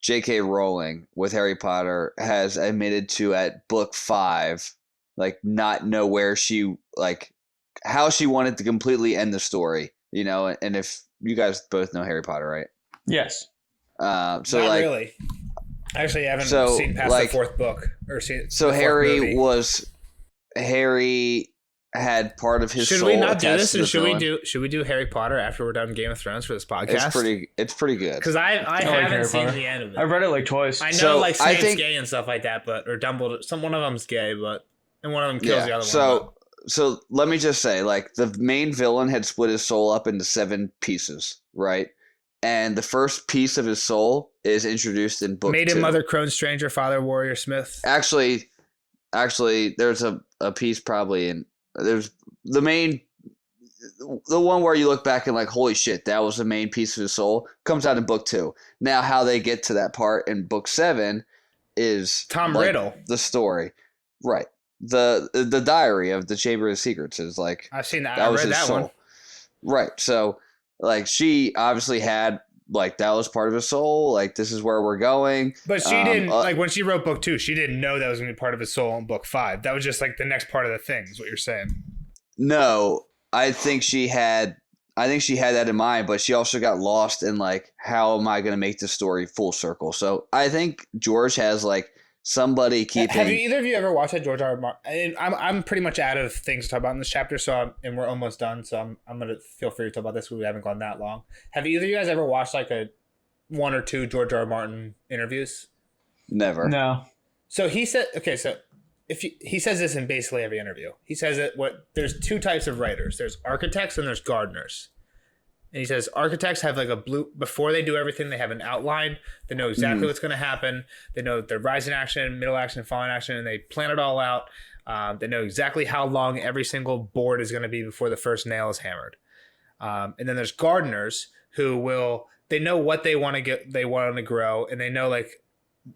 J.K. Rowling with Harry Potter has admitted to, at book 5, like, not know where she, like, how she wanted to completely end the story, you know? And if you guys both know Harry Potter, right? Yes. So, not like, really. Actually, I haven't seen past like, the 4th book or seen. So Harry had part of his should soul. We not do this? And villain. should we do Harry Potter after we're done Game of Thrones for this podcast? It's pretty good. Because I haven't Harry seen Potter. the end of it. I've read it like twice. I know, So, like, I Snape's think- gay and stuff like that, or Dumbledore. One of them's gay, and one of them kills the other one. So let me just say, like, the main villain had split his soul up into 7 pieces, right? And the first piece of his soul is introduced in book 2. Maiden, Mother, Crone, Stranger, Father, Warrior, Smith. Actually, there's a piece probably in there's the one where you look back and like, holy shit, that was the main piece of his soul, comes out in book 2. Now, how they get to that part in book 7 is Tom like, Riddle. the story, right? The diary of the Chamber of Secrets is like, I've seen that. that I was read his that soul, one. right? So, like, she obviously had, like, that was part of his soul. Like, this is where we're going. But she didn't, like, when she wrote book 2, she didn't know that was going to be part of his soul in book 5. That was just, like, the next part of the thing, is what you're saying. No, I think she had she had that in mind, but she also got lost in like, how am I going to make this story full circle? So I think George has like somebody keeping. Have either of you ever watched that George R. R. Martin? I'm pretty much out of things to talk about in this chapter, and we're almost done. So I'm gonna feel free to talk about this. We haven't gone that long. Have either of you guys ever watched like a 1 or 2 George R. R. Martin interviews? Never. No. So he said, okay, so he says this in basically every interview. He says that there's 2 types of writers. There's architects and there's gardeners. And he says architects have like before they do everything, they have an outline. They know exactly what's going to happen. They know their rising action, middle action, falling action, and they plan it all out. They know exactly how long every single board is going to be before the first nail is hammered. And then there's gardeners who they know what they want to grow, and they know like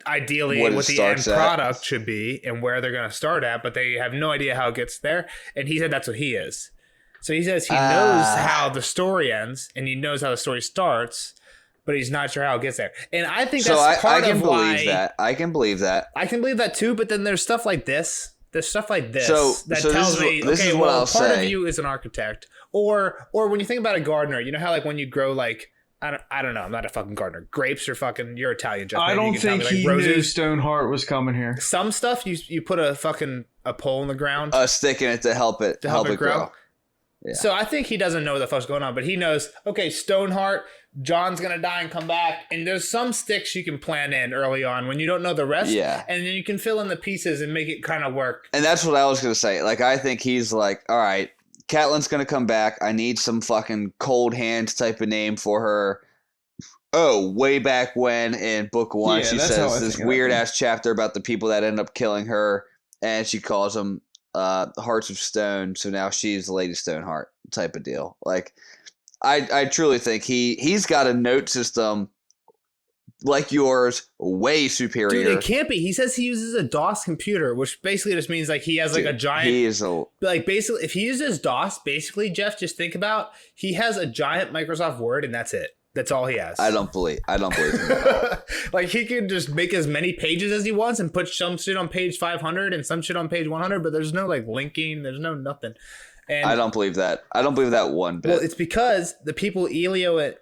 ideally what the end product should be and where they're going to start at, but they have no idea how it gets there. And he said that's what he is. So he says he knows how the story ends and he knows how the story starts, but he's not sure how it gets there. And I think that's part of why I can believe that. I can believe that too, but then there's stuff like this. There's stuff like this that tells me, okay, part of you is an architect. Or when you think about a gardener, you know how like when you grow like, I don't know, I'm not a fucking gardener. Grapes are fucking, you're Italian, Jeff. I don't think he knew Stoneheart was coming here. Some stuff you put a pole in the ground. A stick in it to help it grow. Yeah. So I think he doesn't know what the fuck's going on, but he knows, okay, Stoneheart, John's going to die and come back. And there's some sticks you can plan in early on when you don't know the rest. Yeah. And then you can fill in the pieces and make it kind of work. And that's what I was going to say. Like, I think he's like, all right, Catelyn's going to come back. I need some fucking cold hands type of name for her. Oh, way back when in book 1, she says this weird ass chapter about the people that end up killing her. And she calls them Hearts of Stone, so now she's the Lady Stoneheart type of deal. Like, I truly think he's got a note system like yours, way superior. Dude, it can't be. He says he uses a DOS computer, which basically just means like he has like a giant. Like basically, if he uses DOS, basically, Jeff, just think about he has a giant Microsoft Word, and that's it. That's all he has. I don't believe him. Like he can just make as many pages as he wants and put some shit on page 500 and some shit on page 100, but there's no like linking. There's no nothing. And I don't believe that. I don't believe that one bit. Well, it's because the people Elio at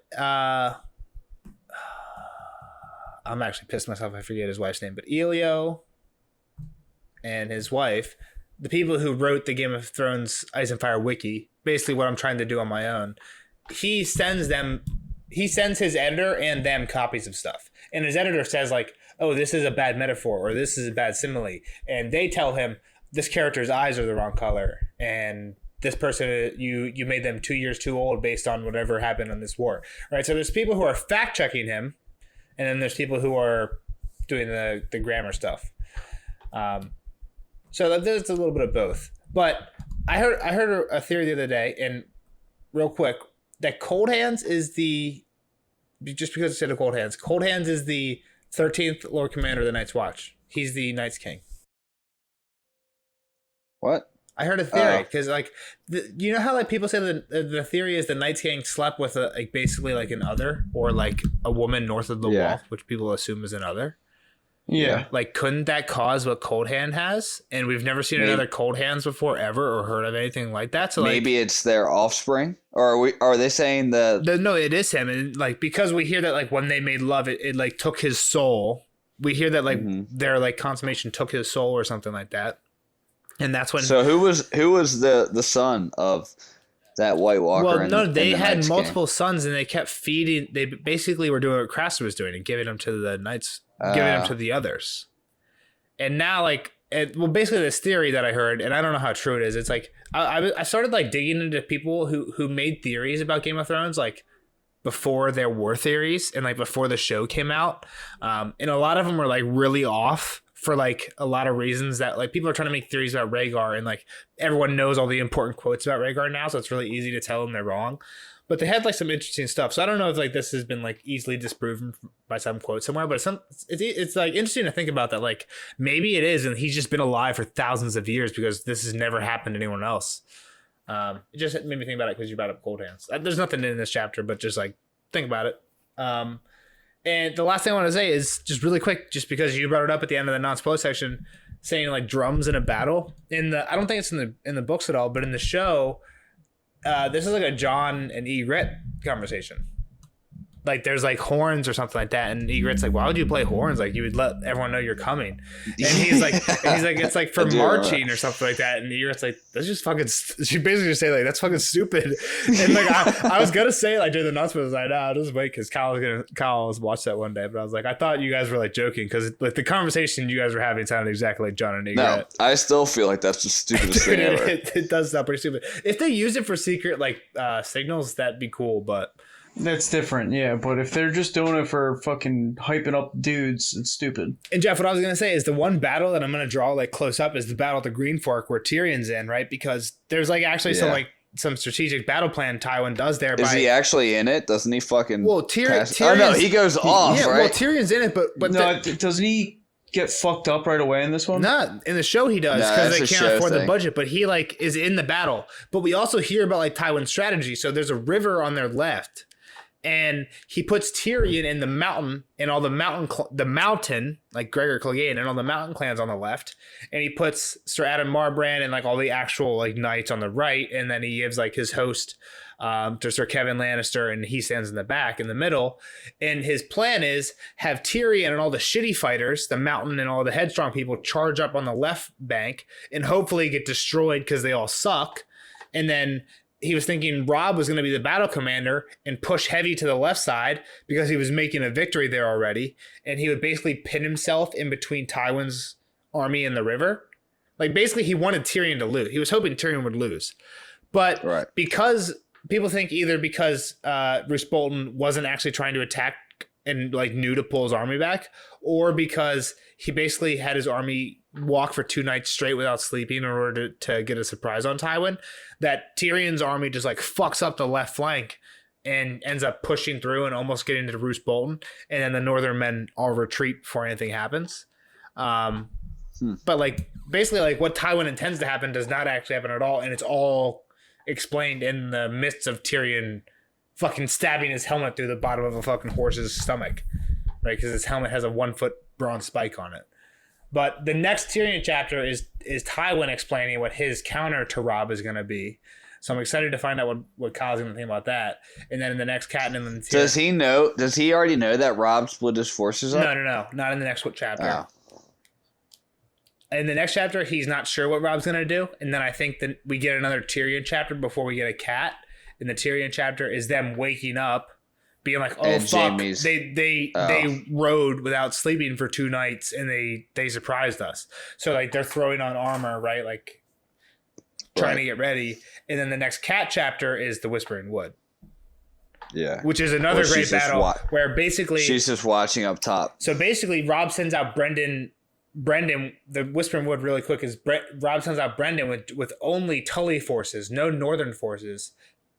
I'm actually pissed myself. I forget his wife's name, but Elio and his wife, the people who wrote the Game of Thrones Ice and Fire wiki, basically what I'm trying to do on my own, he sends his editor and them copies of stuff. And his editor says like, oh, this is a bad metaphor or this is a bad simile. And they tell him this character's eyes are the wrong color. And this person, you made them 2 years too old based on whatever happened in this war. Right. So there's people who are fact checking him. And then there's people who are doing the grammar stuff. So there's a little bit of both. But I heard a theory the other day, and real quick, that Cold Hands is just because it said Cold Hands is the 13th Lord Commander of the Night's Watch. He's the Night's King. What? I heard a theory because you know how like people say that the theory is the Night's King slept with basically like an other or like a woman north of the wall, which people assume is an other. Yeah. Like, couldn't that cause what Cold Hand has? And we've never seen another Cold Hands before ever or heard of anything like that. So maybe it's their offspring, or are they saying no, it is him. And like, because we hear that like when they made love, it like took his soul. We hear that like their like consummation took his soul or something like that. And that's when. So who was the son of that White Walker? Well, no, they had multiple sons, and they kept feeding. They basically were doing what Craster was doing and giving them to the knights, giving them to the others. And now, basically, this theory that I heard, and I don't know how true it is. It's like I started like digging into people who made theories about Game of Thrones, like before there were theories and like before the show came out, and a lot of them were like really off. For like a lot of reasons that like people are trying to make theories about Rhaegar and like everyone knows all the important quotes about Rhaegar now, so it's really easy to tell them they're wrong. But they had like some interesting stuff. So I don't know if like this has been like easily disproven by some quote somewhere, but it's like interesting to think about that. Like maybe it is, and he's just been alive for thousands of years because this has never happened to anyone else. It just made me think about it because you brought up Cold Hands. There's nothing in this chapter, but just like think about it. And the last thing I want to say is just really quick, just because you brought it up at the end of the non-spoiler section, saying like drums in a battle. I don't think it's in the books at all, but in the show, this is like a Jon and Ygritte conversation. Like there's like horns or something like that, and Egret's like, why would you play horns? Like you would let everyone know you're coming. And he's like, it's like for marching or something like that. And Egret's like, that's just fucking. She basically just say like, that's fucking stupid. And like I was gonna say like during the announcement, I was like, no, I'll just wait because Kyle was watch that one day. But I was like, I thought you guys were like joking because like the conversation you guys were having sounded exactly like Jon and Ygritte. No, I still feel like that's the stupidest thing ever. It does sound pretty stupid. If they use it for secret like signals, that'd be cool, but. That's different, yeah. But if they're just doing it for fucking hyping up dudes, it's stupid. And Jeff, what I was gonna say is the one battle that I'm gonna draw like close up is the battle at the Green Fork where Tyrion's in, right? Because there's like actually some strategic battle plan Tywin does there. Is he actually in it? Doesn't he fucking? Well, Tyrion. Oh no, he goes off, right? Well, Tyrion's in it, but no, doesn't he get fucked up right away in this one? Not in the show he does because they can't afford the budget, but he like is in the battle. But we also hear about like Tywin's strategy. So there's a river on their left. And he puts Tyrion in the mountain and all the mountain, like Gregor Clegane and all the mountain clans on the left. And he puts Sir Adam Marbrand and like all the actual like knights on the right. And then he gives like his host to Sir Kevin Lannister and he stands in the back in the middle. And his plan is have Tyrion and all the shitty fighters, the mountain and all the headstrong people charge up on the left bank and hopefully get destroyed because they all suck. And then he was thinking Robb was going to be the battle commander and push heavy to the left side because he was making a victory there already. And he would basically pin himself in between Tywin's army and the river. Like basically he wanted Tyrion to lose. He was hoping Tyrion would lose. But because people think either because Roose Bolton wasn't actually trying to attack and like knew to pull his army back, or because he basically had his army walk for 2 nights straight without sleeping in order to get a surprise on Tywin, that Tyrion's army just like fucks up the left flank and ends up pushing through and almost getting to Roose Bolton, and then the northern men all retreat before anything happens. But like basically like what Tywin intends to happen does not actually happen at all, and it's all explained in the midst of Tyrion fucking stabbing his helmet through the bottom of a fucking horse's stomach, right? Because his helmet has a 1-foot bronze spike on it. But the next Tyrion chapter is Tywin explaining what his counter to Robb is going to be. So I'm excited to find out what Kyle's going to think about that. And then in the next Catelyn and Tyrion, does he already know that Robb split his forces up? No. Not in the next chapter. Oh. In the next chapter, he's not sure what Robb's going to do. And then I think that we get another Tyrion chapter before we get a Cat. And the Tyrion chapter is them waking up, being like, oh, and fuck, they rode without sleeping for 2 nights and they surprised us. So like they're throwing on armor, right? Like trying to get ready. And then the next Cat chapter is the Whispering Wood. Yeah. Which is another great battle where basically she's just watching up top. So basically Robb sends out Brendan, the Whispering Wood really quick is Robb sends out Brendan with only Tully forces, no northern forces.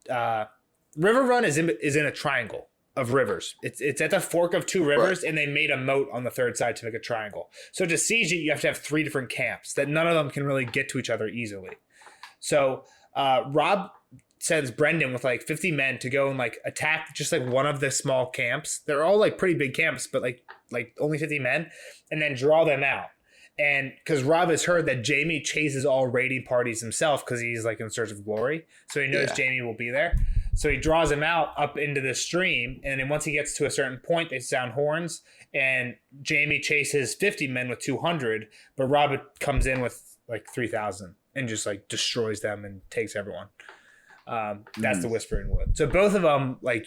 River Run is in a triangle of rivers. It's at the fork of 2 rivers, and they made a moat on the third side to make a triangle. So to siege it, you have to have 3 different camps that none of them can really get to each other easily. So Robb sends Brendan with like 50 men to go and like attack just like one of the small camps. They're all like pretty big camps, but like only 50 men, and then draw them out. And because Robb has heard that Jaime chases all raiding parties himself because he's like in search of glory. So he knows Jaime will be there. So he draws him out up into the stream. And then once he gets to a certain point, they sound horns. And Jaime chases 50 men with 200. But Robb comes in with like 3,000 and just like destroys them and takes everyone. That's the Whispering Wood. So both of them, like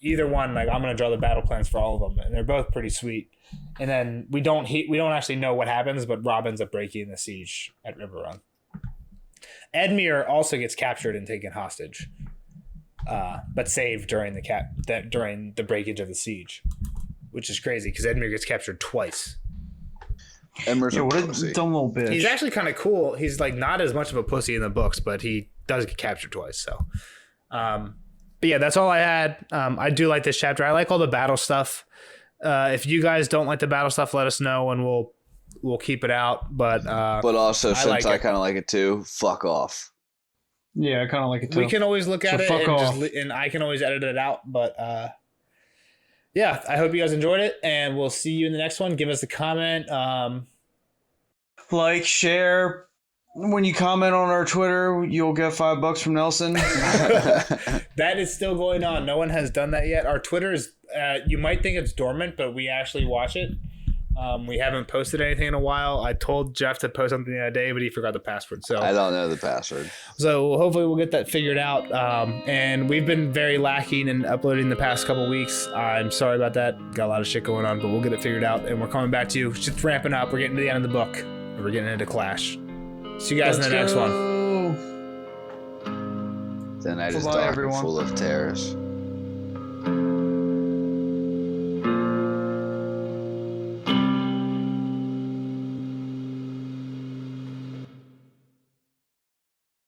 either one, like I'm going to draw the battle plans for all of them. And they're both pretty sweet. And then we don't actually know what happens, but Robb ends up breaking the siege at River Run. Edmure also gets captured and taken hostage, but saved during the breakage of the siege, which is crazy because Edmure gets captured twice. Edmure's what a dumb little bitch. He's actually kind of cool. He's like not as much of a pussy in the books, but he does get captured twice. So, but yeah, that's all I had. I do like this chapter. I like all the battle stuff. If you guys don't like the battle stuff, let us know and we'll keep it out. But also since I kind of like it too, fuck off. Yeah, I kind of like it too. We can always look at it and I can always edit it out. But yeah, I hope you guys enjoyed it, and we'll see you in the next one. Give us a comment. Like, share, When you comment on our Twitter, you'll get $5 from Nelson. That is still going on. No one has done that yet. Our Twitter is, you might think it's dormant, but we actually watch it. We haven't posted anything in a while. I told Jeff to post something the other day, but he forgot the password. So I don't know the password. So hopefully we'll get that figured out. And we've been very lacking in uploading the past couple weeks. I'm sorry about that. Got a lot of shit going on, but we'll get it figured out. And we're coming back to you. Shit's ramping up. We're getting to the end of the book. And we're getting into Clash. See you guys in the next one. go. The night is Bye-bye, dark everyone. and full of terrors.